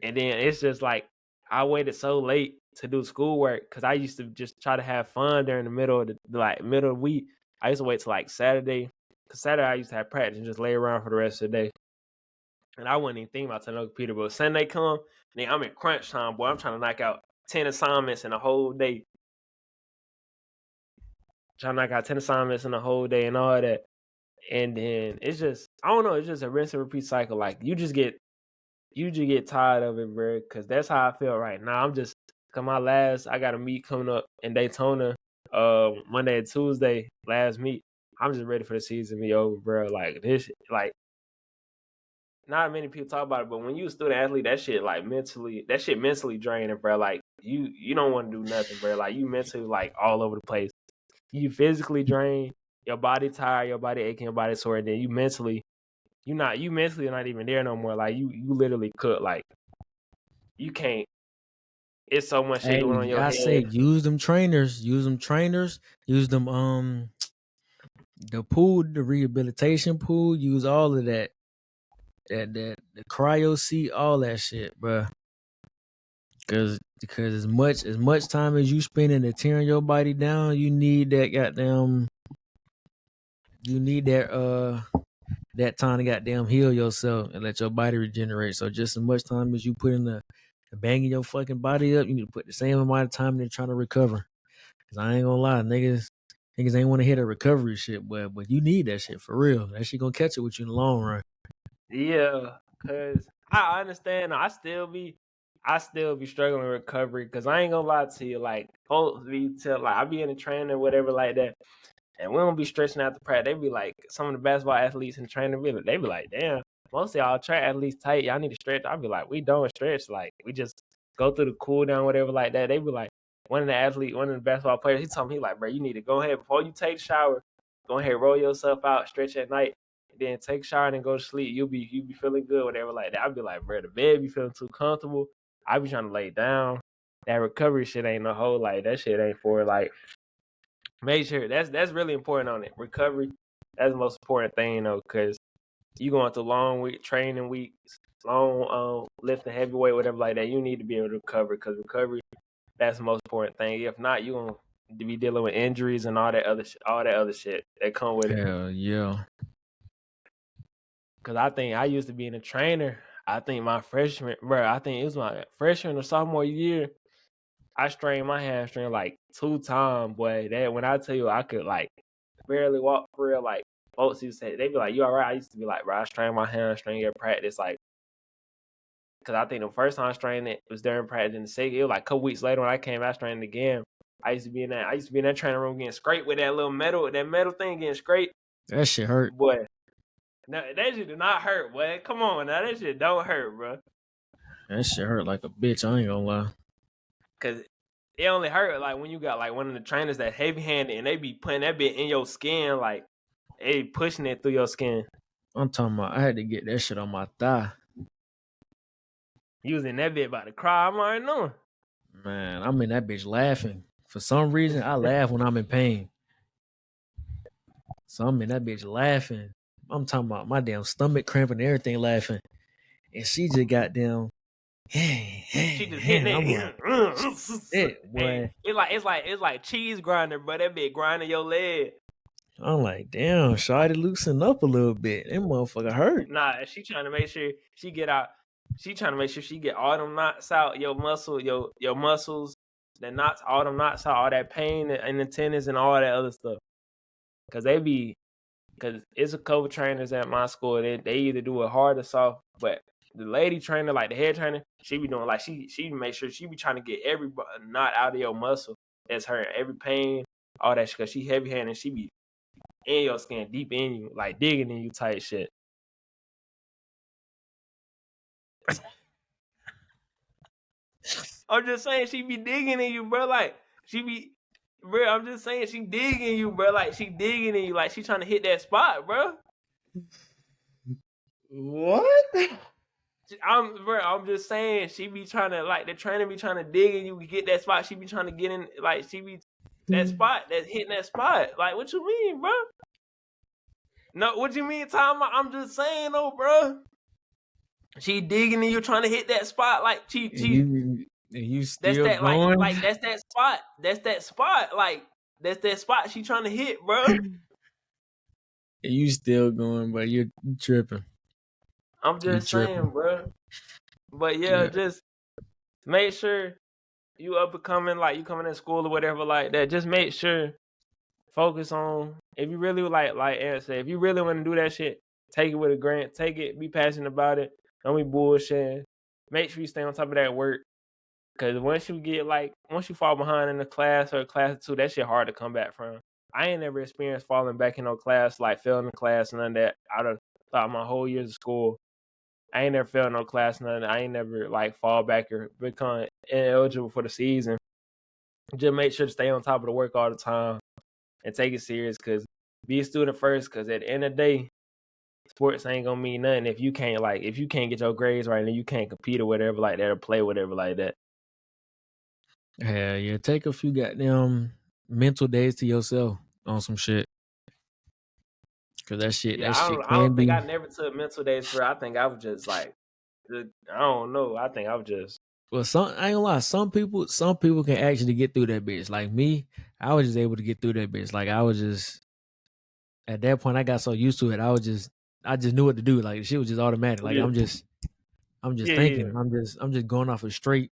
And then it's just like I waited so late to do schoolwork because I used to just try to have fun during the middle of the week. I used to wait till like Saturday, because Saturday I used to have practice and just lay around for the rest of the day. And I wasn't even thinking about turning on the computer. But Sunday come, and then I'm in crunch time, boy. I'm trying to knock out 10 assignments in a whole day. Trying to knock out 10 assignments in a whole day and all that. And then it's just, I don't know, it's just a rinse and repeat cycle. Like you just get tired of it, bro. Because that's how I feel right now. I got a meet coming up in Daytona, Monday and Tuesday. Last meet. I'm just ready for the season to be over, bro. Like this, like not many people talk about it, but when you a student athlete, that shit mentally draining, bro. Like you don't want to do nothing, bro. Like you mentally like all over the place. You physically drained, your body tired, your body aching, your body sore, and then you mentally not even there no more. Like you literally could like you can't. It's so much shit going on in hey, your I say head. use them trainers, use them the pool, the rehabilitation pool, use all of that. The cryo seat, all that shit, bro. Because as much time as you spending to tearing your body down, you need that goddamn you need that time to goddamn heal yourself and let your body regenerate. So just as much time as you put in the banging your fucking body up, you need to put the same amount of time in trying to recover. Cause I ain't gonna lie, niggas ain't want to hit a recovery shit, but you need that shit for real. That shit gonna catch it with you in the long run. Yeah, cause I understand. I still be struggling with recovery. Cause I ain't gonna lie to you. Like folks be like I be in a training or whatever like that, and we don't be stretching out the practice. They be like some of the basketball athletes in training. They be like, damn, most of y'all track athletes tight. Y'all need to stretch. I be like, we don't stretch. Like we just go through the cool down, whatever like that. They be like, one of the basketball players, he told me, he like, bro, you need to go ahead before you take a shower. Go ahead, roll yourself out, stretch at night, and then take a shower and then go to sleep. You be feeling good, whatever like that. I be like, bro, the bed be feeling too comfortable. I be trying to lay down. That recovery shit ain't no whole like that shit ain't for like make sure that's really important on it. Recovery, that's the most important thing, though, because you going through long week training weeks. lifting heavyweight, whatever like that, you need to be able to recover because recovery, that's the most important thing. If not, you gonna be dealing with injuries and all that other shit that come with it. Hell yeah. Cause I think I used to be in a trainer. I think my freshman, bro. I think it was my freshman or sophomore year. I strained my hamstring like 2 times, boy. That when I tell you I could like barely walk for real, like folks used to say they be like, "You all right?" I used to be like, "Bro, I strained my hamstring at practice." Like, cause I think the first time I strained it was during practice. And the second, it was like a couple weeks later when I came, I strained it again. I used to be in that training room getting scraped with that metal thing getting scraped. That shit hurt. Boy, no, that shit did not hurt, boy. Come on, now that shit don't hurt, bro. That shit hurt like a bitch. I ain't gonna lie. Cause it only hurt like when you got like one of the trainers that heavy handed and they be putting that bit in your skin, like they pushing it through your skin. I'm talking about I had to get that shit on my thigh. Using that bit about to cry, I'm already knowing. Man, I'm in that bitch laughing. For some reason, I laugh when I'm in pain. So I'm in that bitch laughing. I'm talking about my damn stomach cramping and everything laughing. And she just got down. She just hitting I'm it. like, shit, boy. It's like cheese grinder, but that bit grinding your leg. I'm like, damn, Shawty loosen up a little bit. That motherfucker hurt. Nah, she trying to make sure she get out. She trying to make sure she get all them knots out, your muscles, that knots, all them knots out, all that pain and the tendons and all that other stuff. Cause it's a couple trainers at my school. They either do it hard or soft, but the lady trainer, like the head trainer, she be doing like she make sure she be trying to get every knot out of your muscle that's hurting, every pain, all that shit. Cause she heavy handed, she be in your skin, deep in you, like digging in you type shit. I'm just saying she be digging in you, bro. Like bro. I'm just saying she digging you, bro. Like she digging in you, like she trying to hit that spot, bro. What? I'm just saying she be trying to, like, the trainer be trying to dig in you, get that spot. She be trying to get in, like she be that spot, that's hitting that spot. Like, what you mean, bro? No, what you mean, Tom? I'm just saying, though, bro. She digging in you, trying to hit that spot. Like You that's still that, going? like that's that spot. That's that spot. Like that's that spot she trying to hit, bro. You still going, but you're tripping. I'm You just saying, tripping. bro. But yeah, just make sure you up and coming, like you coming in school or whatever like that. Just make sure, focus on, if you really like Aaron said, if you really want to do that shit, take it with a grant, take it, be passionate about it. Don't be bullshitting. Make sure you stay on top of that work. Cause once you fall behind in a class or a class or two, that shit hard to come back from. I ain't never experienced falling back in no class, like failing a class, none of that. Out of thought my whole years of school, I ain't never failed no class, none of that. I ain't never like fall back or become ineligible for the season. Just make sure to stay on top of the work all the time and take it serious. Cause be a student first. Cause at the end of the day, sports ain't gonna mean nothing if you can't get your grades right and you can't compete or whatever like that or play whatever like that. Hell yeah, take a few goddamn mental days to yourself on some shit. Cause that shit Yeah, I can don't think be. I never took mental days for. I think I was just like, I don't know. I think I was just. Well, I ain't gonna lie. Some people can actually get through that bitch. Like me, I was just able to get through that bitch. Like I was just at that point, I got so used to it. I just knew what to do. Like the shit was just automatic. Like Yeah, I'm just yeah. thinking. I'm just going off of straight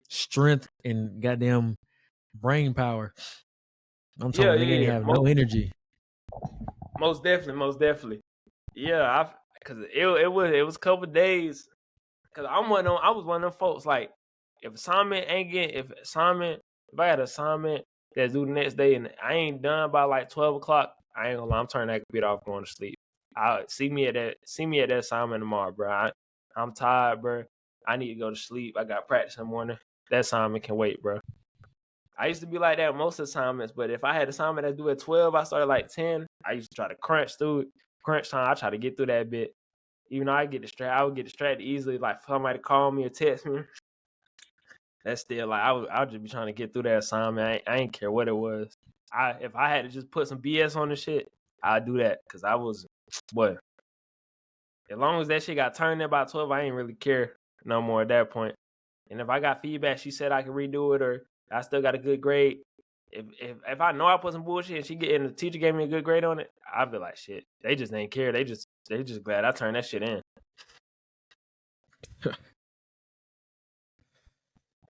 strength and goddamn brain power. I'm talking about nigga ain't have no energy. Most definitely. Yeah, because it was a couple of days. Because I was one of them folks, like, if I had an assignment that's due the next day and I ain't done by like 12 o'clock, I ain't gonna lie, I'm turning that computer off, going to sleep. See me at that assignment tomorrow, bro. I'm tired, bro. I need to go to sleep. I got practice in the morning. That assignment can wait, bro. I used to be like that most assignments, but if I had an assignment that's due at 12, I started like 10. I used to try to crunch through it. Crunch time, I try to get through that bit. Even though I would get distracted easily. Like somebody call me or text me. That's still like I would just be trying to get through that assignment. I ain't care what it was. If I had to just put some BS on the shit, I'd do that because I was what. As long as that shit got turned in by 12, I ain't really care no more at that point. And if I got feedback, she said I could redo it, or I still got a good grade. If I know I put some bullshit and the teacher gave me a good grade on it, I'd be like, shit. They just ain't care. They just glad I turned that shit in.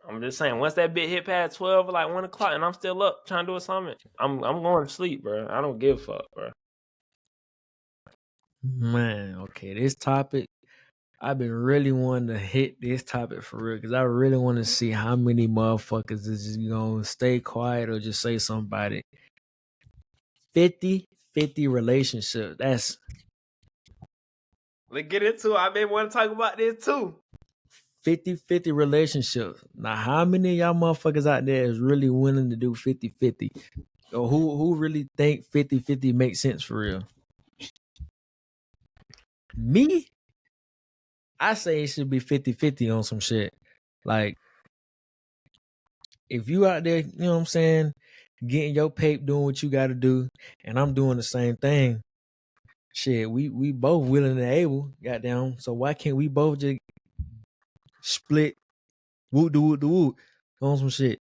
I'm just saying, once that bit hit past 12 or like 1 o'clock and I'm still up trying to do something, I'm going to sleep, bro. I don't give a fuck, bro. Man, okay, this topic, I've been really wanting to hit this topic for real because I really want to see how many motherfuckers is just gonna stay quiet or just say something about it. 50-50 relationship. That's Let's get into it. I've been wanting to talk about this too. 50-50 relationships. Now, how many of y'all motherfuckers out there is really willing to do 50-50? Or who really think 50-50 makes sense for real? Me, I say it should be 50-50 on some shit. Like, if you out there, you know what I'm saying, getting your pape, doing what you got to do, and I'm doing the same thing, shit, we both willing and able, goddamn. So why can't we both just split woot the woot on some shit?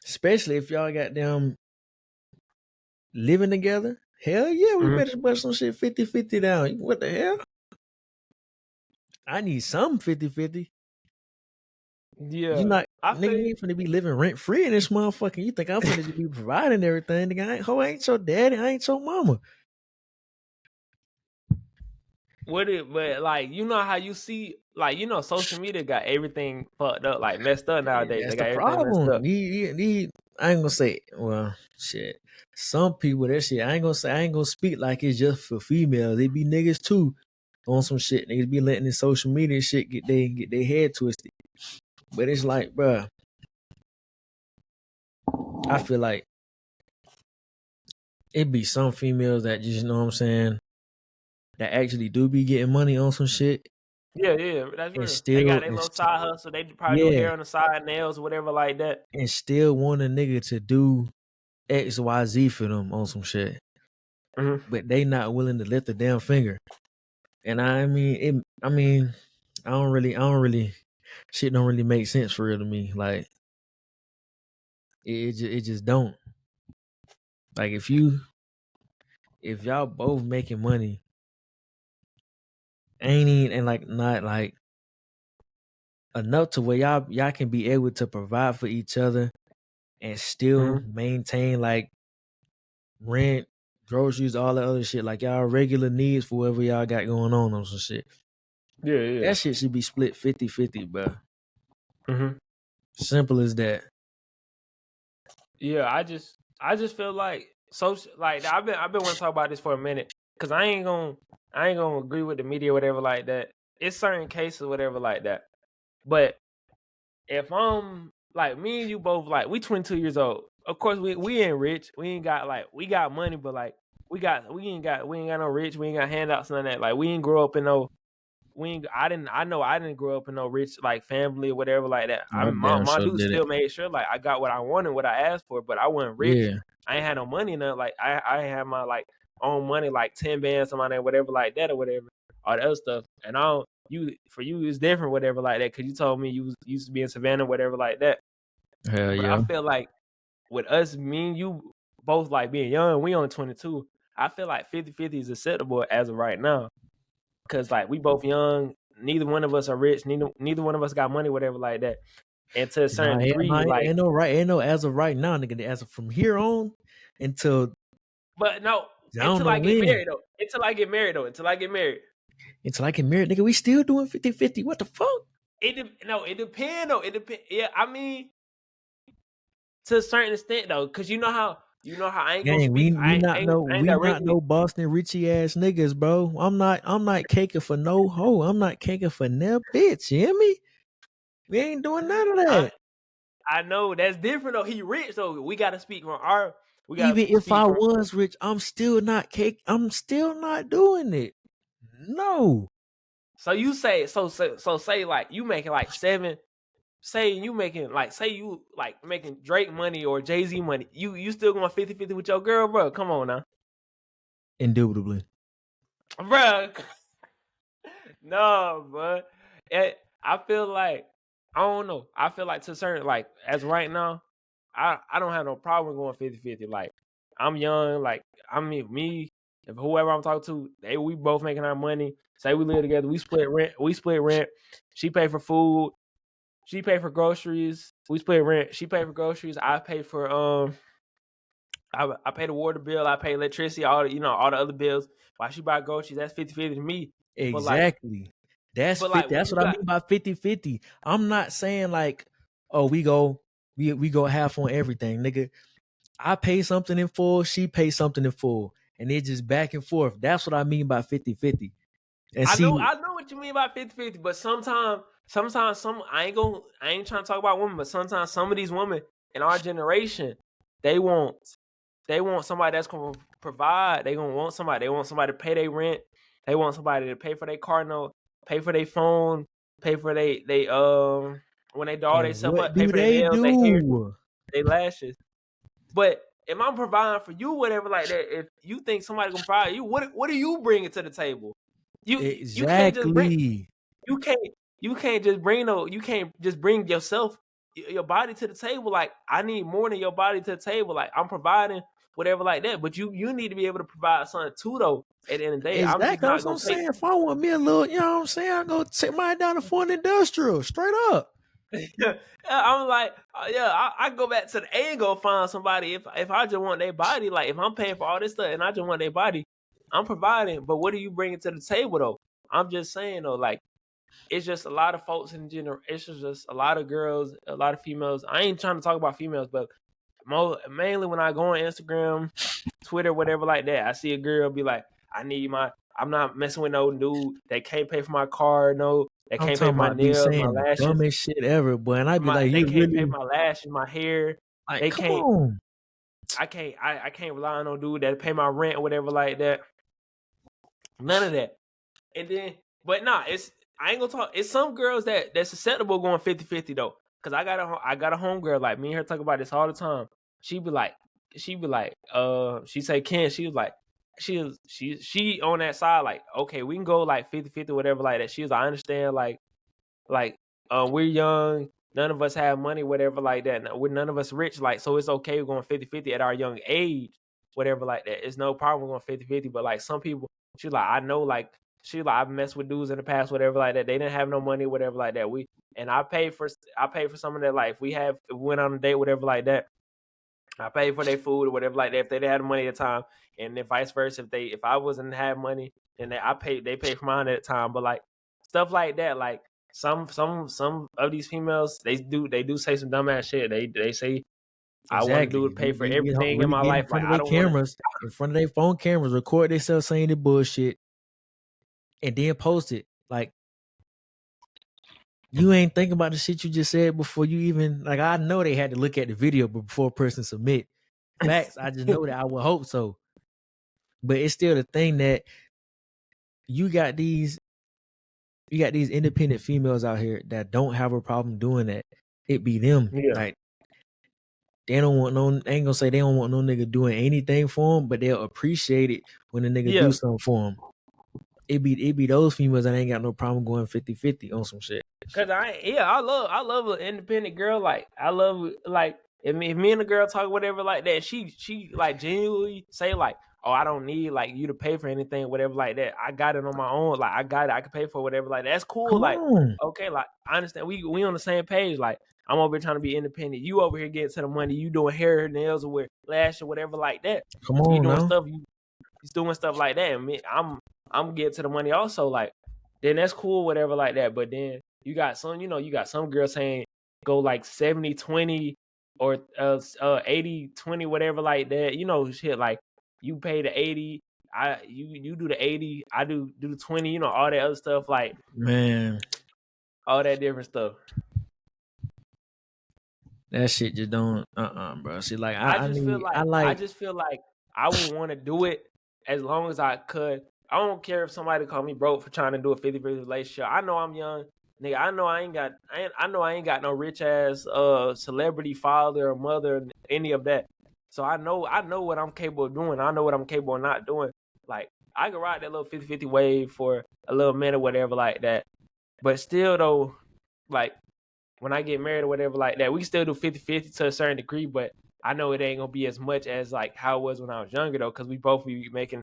Especially if y'all goddamn living together. Hell yeah, we better put some shit 50-50 down. What the hell? I need some 50-50. Yeah. You not, I nigga, you ain't finna be living rent free in this motherfucker. You think I'm finna just be providing everything? Nigga, I ain't your daddy. I ain't your mama. But like, you know how you see, like, you know, social media got everything fucked up, like messed up nowadays. That's They the got everything messed problem. up. I ain't gonna say, well, shit. Some people, that shit, I ain't gonna speak like it's just for females. They be niggas too on some shit. Niggas be letting this social media shit get their head twisted. But it's like, bruh, I feel like it be some females that just, you know what I'm saying, that actually do be getting money on some shit Yeah, that's real. They got their little side hustle. They probably do hair on the side, nails, or whatever like that. and still want a nigga to do XYZ for them on some shit. But they not willing to lift a damn finger. And I mean, I don't really, shit don't really make sense for real to me. Like, it just don't. Like, if y'all both making money, ain't even, and like, not like enough to where y'all can be able to provide for each other and still maintain like rent, groceries, all that other shit, like y'all regular needs for whatever y'all got going on some shit. Yeah. That shit should be split 50-50, bro. Simple as that. Yeah, I just feel like like I've been wanting to talk about this for a minute because I ain't gonna agree with the media or whatever like that. It's certain cases whatever like that. But if I'm like me and you both, like, we 22 years old. Of course we ain't rich. We ain't got, like, we got money, but like we ain't got no rich. We ain't got handouts, none of that. Like, we ain't grow up in no I didn't grow up in no rich, like, family or whatever like that. My dude still made sure, like, I got what I wanted, what I asked for, but I wasn't rich. Yeah. I ain't had no money, nothing. Like, I had my, like, own money, like 10 bands, something like that, whatever like that or whatever, all the other stuff. And for you it's different, whatever like that, because you told me you used to be in Savannah, whatever like that. Hell But yeah. I feel like with us, me and you both, like, being young, we only 22. I feel like 50-50 is acceptable as of right now. Cause, like, we both young, neither one of us are rich, neither one of us got money, whatever like that. And to a certain degree, like, ain't no as of right now, nigga. As of from here on until, but no, until I get married though. Until I get married. Until I get married, nigga, we still doing 50-50. What the fuck? It depends though. It depends. Yeah, I mean, to a certain extent though, cause you know how I ain't gonna speak. We I ain't not directly. no Boston Richie ass niggas, bro. I'm not caking for no hoe. I'm not caking for no bitch. You hear me? We ain't doing none of that. I know that's different though. He rich, so we gotta speak from our. We gotta Even if speak I from. was rich, I'm still not I'm still not doing it. No. So you say say like you making like seven. Say you making like making Drake money or Jay-Z money. You still going 50-50 with your girl, bro? Come on now, Indubitably. bro. No, but I feel like I don't know. I feel like to certain like as right now, I don't have no problem going 50-50. Like I'm young, like I mean me, if whoever I'm talking to, we both making our money. Say we live together, we split rent. She pay for food, she pay for groceries. We split rent. She pay for groceries. I pay for I pay the water bill, I pay electricity, all the all the other bills. While she buy groceries, that's 50-50 to me. But like Exactly. That's but 50. like when That's you what I got mean by 50-50. I'm not saying like, oh, we go half on everything, nigga. I pay something in full, she pays something in full. And it's just back and forth. That's what I mean by 50-50. And see, I know what you mean by 50-50, but sometimes some I ain't trying to talk about women, but sometimes some of these women in our generation, they want they want somebody that's gonna provide. They want somebody to pay their rent. They want somebody to pay for their car note, pay for their phone, pay for they when they doll and themselves what up, pay do for their they nails, their hair, do? their lashes. But if I'm providing for you, whatever like that, if you think somebody gonna provide you, what are you bringing to the table? You can't just bring Exactly. you can't you can't just bring no you can't just bring yourself your body to the table. Like I need more than your body to the table. Like I'm providing whatever like that, but you need to be able to provide something too though. At the end of the day, I'm just Exactly. not That's what gonna I'm take. saying. If I want me a little, you know what I'm saying, I go take mine down to Ford Industrial, straight up. I'm like, yeah, I go back to the A and go find somebody. If I just want their body, like if I'm paying for all this stuff and I just want their body, I'm providing. But what are you bringing to the table though? I'm just saying though, like it's just a lot of folks in general. It's just a lot of girls, a lot of females. I ain't trying to talk about females, but mainly when I go on Instagram, Twitter, whatever like that, I see a girl be like, I need my. I'm not messing with no dude that can't pay for my car. No, that I'm can't pay talking for my about be nails, my saying the lashes, dumbest shit ever, boy. And I'd be like, they you can't pay really for my lashes, my hair. like, They come can't. on. I can't rely on no dude that pay my rent or whatever like that. None of that. And then, but nah, I ain't gonna talk. It's some girls that's susceptible going 50-50 though. Cause I got a homegirl like me and her talk about this all the time. She be like, she say Ken, she was like, she on that side like, okay, we can go like 50-50 whatever like that. She was like, I understand like we're young, none of us have money, whatever like that. We're none of us rich, like so it's okay we're going 50-50 at our young age, whatever like that. It's no problem going 50-50. But like some people, she like I know like she like I've messed with dudes in the past, whatever like that. They didn't have no money, whatever like that. I pay for some of their life. If we went on a date, whatever like that. I paid for their food or whatever like that if they didn't have the money at the time, and then vice versa if I wasn't have money, then they pay for mine at the time. But like stuff like that, like some of these females they do say some dumbass shit. They say I want to do Exactly. to pay for Really get everything in really my get in life. Like front of I their don't want to. cameras, in front of their phone cameras, record themselves saying the bullshit, and then post it. Like you ain't thinking about the shit you just said before you even like. I know they had to look at the video before a person submit facts. I just know that. I would hope so, but it's still the thing that you got these independent females out here that don't have a problem doing that. It be them. Yeah, Like they don't want no. I ain't gonna say they don't want no nigga doing anything for them, but they'll appreciate it when a nigga do yeah. something for them. It be those females that ain't got no problem going 50-50 on some shit. Cause I love an independent girl. Like I love like if me and the girl talk whatever like that, she like genuinely say like, oh, I don't need like you to pay for anything, whatever like that. I got it on my own. Like I got it. I can pay for whatever like that. That's cool. Come Like on, okay, like I understand. We on the same page. Like I'm over here trying to be independent. You over here getting to the money. You doing hair, nails, or lash or whatever like that. come You on doing now. stuff. He's doing stuff like that. And me, I'm getting to the money also. Like then that's cool, whatever like that. But then you got some girls saying go like 70-20 or 80-20, whatever like that. You know, shit like you pay the 80, you do the 80, I do the 20, you know, all that other stuff, like Man, all that different stuff. that shit just don't bro. See, like I I like just feel like I would want to do it as long as I could. I don't care if somebody call me broke for trying to do a 50-50 relationship. I know I'm young. Nigga, I know I ain't got no rich ass celebrity father or mother, any of that. So I know what I'm capable of doing. I know what I'm capable of not doing. Like I could ride that little 50-50 wave for a little minute, whatever like that. But still though, like when I get married or whatever like that, we can still do 50-50 to a certain degree, but I know it ain't gonna be as much as like how it was when I was younger though, because we both be making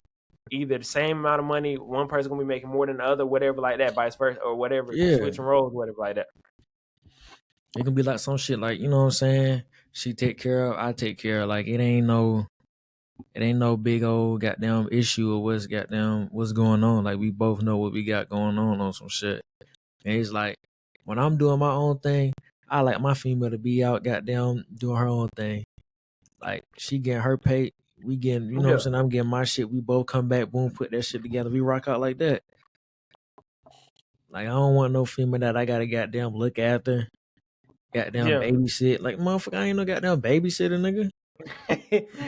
either the same amount of money, one person gonna be making more than the other, whatever like that, vice versa, or whatever, Yeah. switching roles, whatever like that. It can be like some shit like, you know what I'm saying? She take care of, I take care of. Like it ain't no big old goddamn issue or what's going on. Like we both know what we got going on some shit. And it's like when I'm doing my own thing, I like my female to be out goddamn doing her own thing. Like she getting her pay, we getting, you know what I'm Yeah. saying? I'm getting my shit. We both come back, boom, put that shit together. We rock out like that. Like I don't want no female that I gotta goddamn look after. Goddamn Yeah. babysit. Like, motherfucker, I ain't no goddamn babysitter, nigga.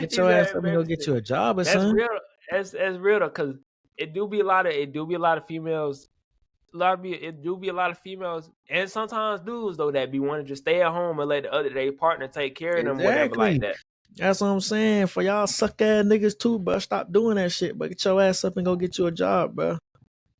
Get He your ass said up and go get you a job or that's something. real. That's real though, cause it do be a lot of females. It do be a lot of females and sometimes dudes though that be wanting to just stay at home and let the other their partner take care of them, whatever like Exactly. that. That's what I'm saying. For y'all suck ass niggas too, bro. Stop doing that shit, but get your ass up and go get you a job, bro.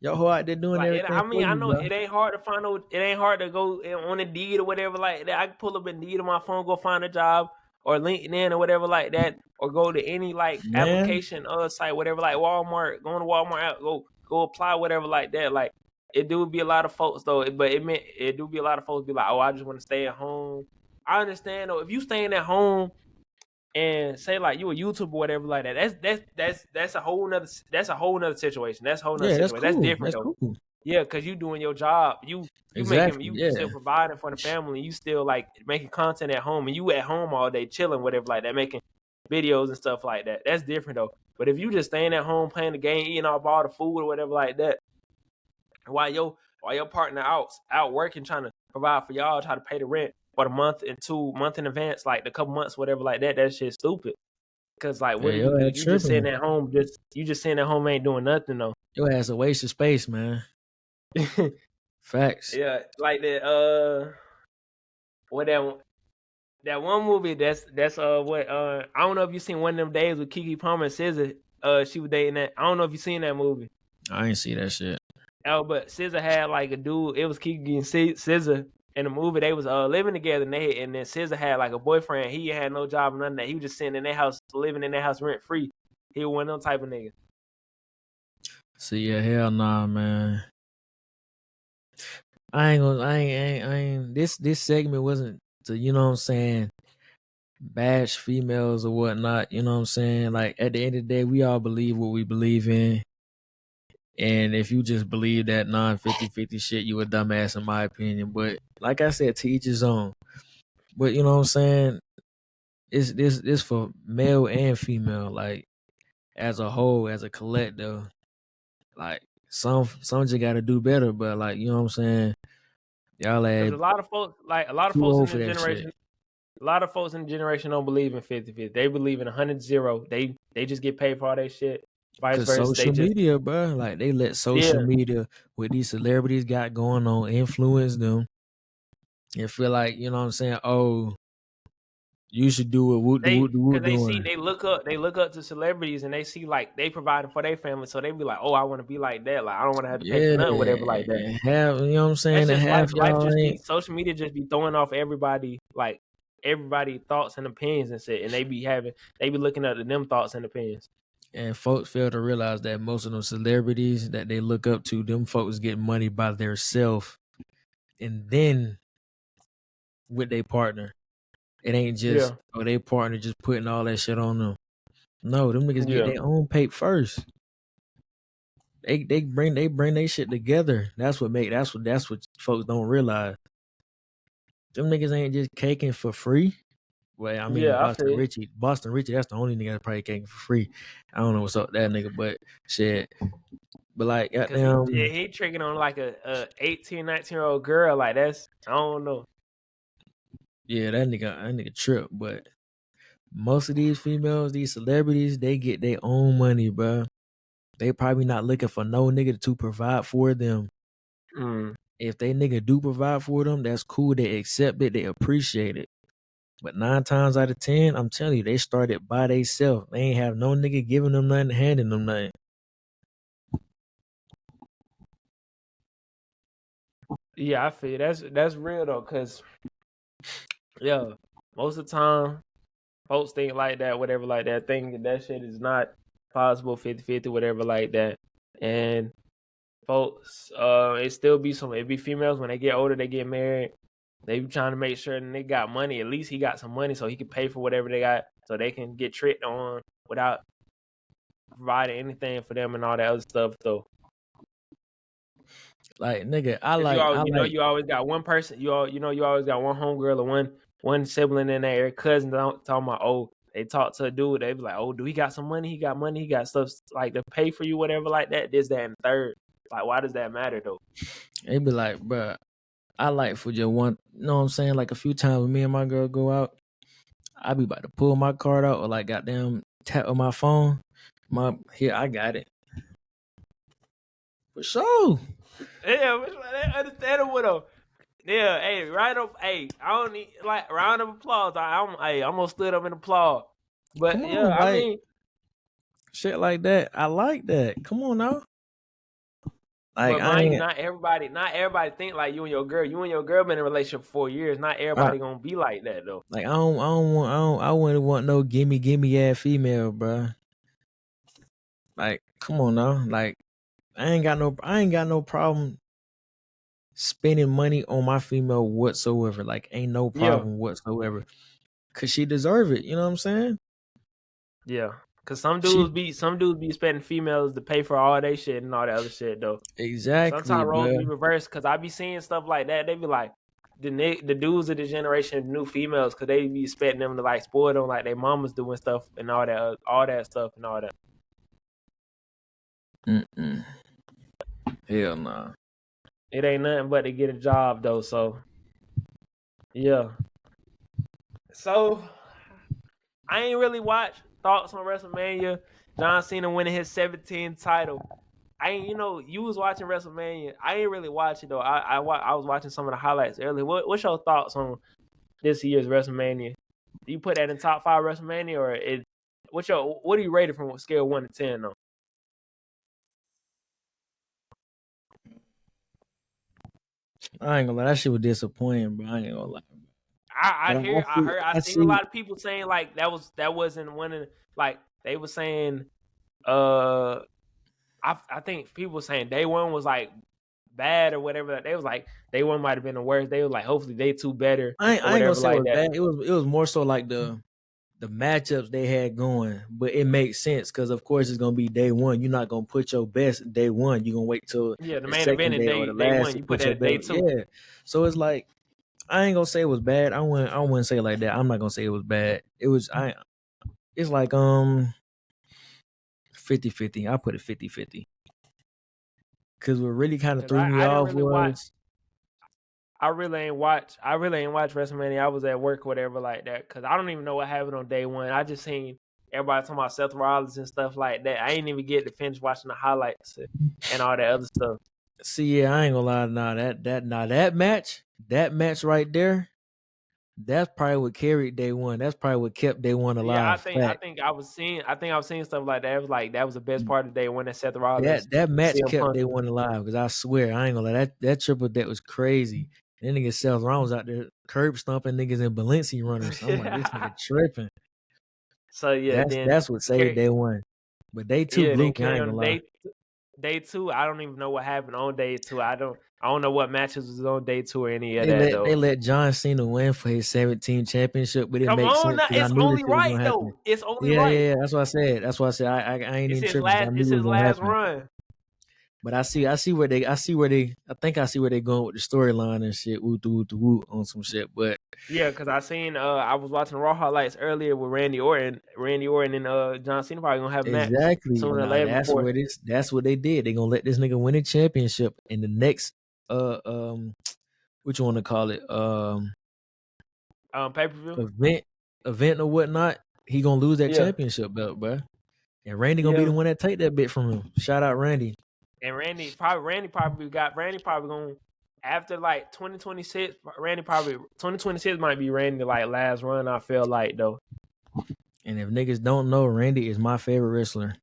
Y'all who out there doing Like everything I for mean, I you, know bro. it ain't hard to find. It ain't hard to go on Indeed or whatever like that. I can pull up Indeed on my phone, go find a job, or LinkedIn or whatever like that, or go to any like Man. application site, whatever like Walmart. Going to Walmart, go apply, whatever like that. Like it do be a lot of folks though, but it do be a lot of folks be like, oh, I just want to stay at home. I understand though. If you staying at home and say like you a YouTuber or whatever like that, that's a whole nother situation. That's a whole nother Yeah, that's situation. That's cool. different That's though. cool. Yeah, because you doing your job. Exactly. You Yeah. still providing for the family. You still like making content at home, and you at home all day chilling, whatever like that, making videos and stuff like that. That's different though. But if you just staying at home playing the game, eating off all the food or whatever like that, while your partner out working trying to provide for y'all, try to pay the rent for the month in advance, like the couple months, whatever like that, that shit's stupid. Cause like, Yeah, what do you your do? ass You just tripping. sitting at home, sitting at home, ain't doing nothing though. Your ass a waste of space, man. Facts. Yeah, like that. What that one movie? That's what I don't know if you seen One of Them Days with Keke Palmer and SZA. She was dating that. I don't know if you seen that movie. I ain't see that shit. Oh, but SZA had like a dude. It was Keke and SZA in the movie. They was living together, and then SZA had like a boyfriend. He had no job, none of that. He was just sitting in their house, living in their house rent free. He was one of them type of nigga. See, yeah, hell nah, man. I ain't. This segment wasn't to, you know what I'm saying, bash females or whatnot. You know what I'm saying? Like at the end of the day, we all believe what we believe in. And if you just believe that 50-50 shit, you a dumbass in my opinion. But like I said, to each his own. But you know what I'm saying? It's this for male and female, like as a whole, as a collective. Like some just gotta do better, but like, you know what I'm saying? Y'all Because ain't a lot of too folks in old for this that shit. generation, a lot of folks in the generation don't believe in 50-50. They believe in 100-0. They just get paid for all their shit. Vice Cause versa. They social just media, bro, like they let yeah. social media, what these celebrities got going on, influence them and feel like, you know what I'm saying? Oh, you should do what They the woot because doing. they look up to celebrities and they see like they providing for their family, so they be like, oh, I want to be like that. Like I don't want to have to pay for Yeah, nothing, whatever, like that. and have, you know what I'm saying? That's And just life. half Life y'all just be ain't, social media just be throwing off everybody thoughts and opinions and shit, and they be looking at them thoughts and opinions. and folks fail to realize that most of them celebrities that they look up to, them folks get money by their self and then with their partner. It ain't just, Yeah, oh, they partner just putting all that shit on them. No, them niggas get yeah, their own pape first. They bring their shit together. That's what folks don't realize. Them niggas ain't just caking for free. Well, I mean yeah. I feel it. Boston Richie, that's the only nigga that probably caking for free. I don't know what's up with that nigga, but shit. But like Cause goddamn, he tricking on like a 18, 19-year-old girl. Like that's I don't know. yeah, that nigga trip. But most of these females, these celebrities, they get their own money, bro. They probably not looking for no nigga to provide for them. Mm. If they nigga do provide for them, that's cool. They accept it. They appreciate it. But 9 times out of 10, I'm telling you, they started by themselves. They ain't have no nigga giving them nothing, handing them nothing. Yeah, I feel that's real though, cause yeah, most of the time folks think like that, whatever like that, think that shit is not possible 50-50, whatever like that. And folks, it still be some it be females when they get older, they get married. They be trying to make sure that they got money. At least he got some money so he can pay for whatever they got so they can get tricked on without providing anything for them and all that other stuff though. Like nigga, Cause you always got one person. You always got one homegirl or one sibling in there, cousin. Talking about, oh, they talk to a dude. They be like, oh, do he got some money? He got money. He got stuff like to pay for you, whatever, like that. This, that, and the third. Like, why does that matter though? they be like, bruh, I like for just one, you know what I'm saying? Like a few times when me and my girl go out, I be about to pull my card out or like goddamn tap on my phone. Here, I got it. For sure. Yeah, that's understandable though. Yeah, hey, right up, hey, I don't need like round of applause. I'm gonna stood up and applaud. Come But yeah, on, I like mean, shit like that. I like that. Come on now. Like but I mind you, ain't not everybody think like you and your girl. You and your girl been in a relationship for 4 years. Not I, everybody gonna be like that though. like I wouldn't want no gimme ass female, bruh. Like, come on now. Like I ain't got no problem spending money on my female whatsoever. Like ain't no Yeah, problem whatsoever. Cause she deserve it. You know what I'm saying? yeah. Cause She some dudes be spending females to pay for all they shit and all that other shit though. exactly, Sometimes roles bruh. be reversed. Cause I be seeing stuff like that. They be like the dudes of the generation of new females, cause they be expecting them to like spoil them like their mamas doing stuff and all that stuff and all that. Mm-mm. Hell nah. It ain't nothing but to get a job though. So yeah. So I ain't really watched thoughts on WrestleMania. John Cena winning his 17th title. I ain't, you was watching WrestleMania. I ain't really watch it though. I was watching some of the highlights earlier. What's your thoughts on this year's WrestleMania? Do you put that in top 5 WrestleMania or it? What do you rate it from scale 1 to 10 though? I ain't gonna lie, that shit was disappointing, bro. I ain't gonna lie. I But hear, I heard, I I seen a see lot of people saying like that wasn't one of like they were saying uh I think people were saying day one was like bad or whatever. They was like day one might have been the worst. They was like hopefully day two better or I ain't gonna whatever say it like was that. bad. It was more so like the matchups they had going, but it makes sense because of course it's gonna be day one. You're not gonna put your best day one. You're gonna wait till Yeah, the the main event second in day or the day last one. to You put put that your at day belt. two. Yeah. So it's like I ain't gonna say it was bad. I wouldn't say it like that. I'm not gonna say it was bad. It's like 50-50. I put it 50-50. Cause what really kind of Cause threw me I didn't off really watch. was I really ain't watch WrestleMania. I was at work or whatever like that. Cause I don't even know what happened on day one. I just seen everybody talking about Seth Rollins and stuff like that. I ain't even get to finish watching the highlights and all that other stuff. see, yeah, I ain't gonna lie. That match right there, that's probably what carried day one. That's probably what kept day one Yeah, alive. Fact. I think I was seeing stuff like that. It was like that was the best part of the day when that Seth Rollins That match CM kept Punk. day one alive because I swear I ain't gonna lie. That triple deck was crazy. That nigga Seth Rollins out there curb stomping niggas in Balenci runners. I'm like, this nigga tripping. So yeah, then That's what saved day one. But day two blew then me. I carry ain't on gonna to lie. day two. I don't even know what happened on day two. I don't know what matches was on day two or any of They that let though. they let John Cena win for his 17th championship, but it Come makes on sense now, because I it's knew this only shit was right gonna happen. though. It's only Yeah, yeah, right. yeah. That's what I said. That's why I said I ain't even tripping because I knew It's it was his gonna last happen. run. But I think I see where they going with the storyline and shit. Woo on some shit. But Yeah, because I was watching Raw highlights earlier with Randy Orton. Randy Orton and John Cena probably gonna have a match exactly, sooner or nah, later before that's what they did. They gonna let this nigga win a championship in the next uh um what you want to call it pay per view. event or whatnot. He gonna lose that Yeah, championship belt, bro. And Randy gonna be the yeah. one that take that bit from him. Shout out Randy. And Randy probably going after like 2026. 2026 might be Randy like last run. I feel like though. And if niggas don't know, Randy is my favorite wrestler.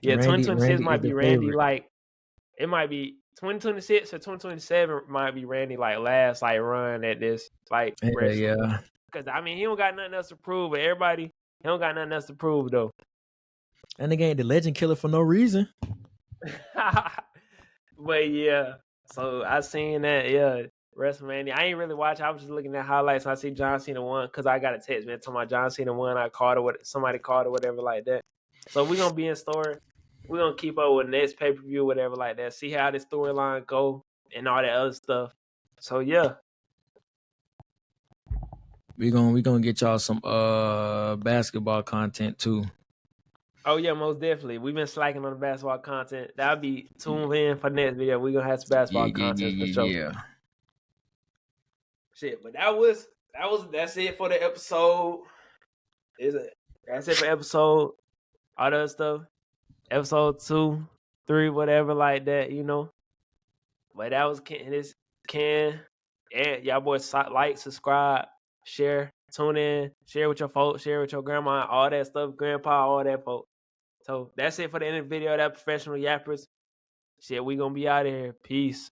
Yeah, 2026 Randy is might the be Randy. favorite. Like it might be 2026 or 2027 might be Randy like last like run at this like wrestling. Yeah. Because I mean he don't got nothing else to prove, but everybody he don't got nothing else to prove though. And nigga ain't the legend killer for no reason. But yeah, so I seen that, yeah, WrestleMania. I ain't really watch. I was just looking at highlights. I see John Cena won because I got a text, man, talking about John Cena won. I called or what somebody called or whatever like that. So we're gonna be in store. We're gonna keep up with next pay per view, whatever like that. See how this storyline go and all that other stuff. So yeah. We gonna get y'all some basketball content too. Oh yeah, most definitely. We've been slacking on the basketball content. That'll be tuned in for next video. We're gonna have some basketball content for sure. Yeah. Shit, but that's it for the episode. That's it for episode. All that stuff. Episode 2, 3, whatever like that, you know. But that was Ken. And y'all boys like, subscribe, share, tune in, share with your folks, share with your grandma, all that stuff, grandpa, all that folks. So that's it for the end of the video. That professional yappers. Shit, we gonna be out of here. Peace.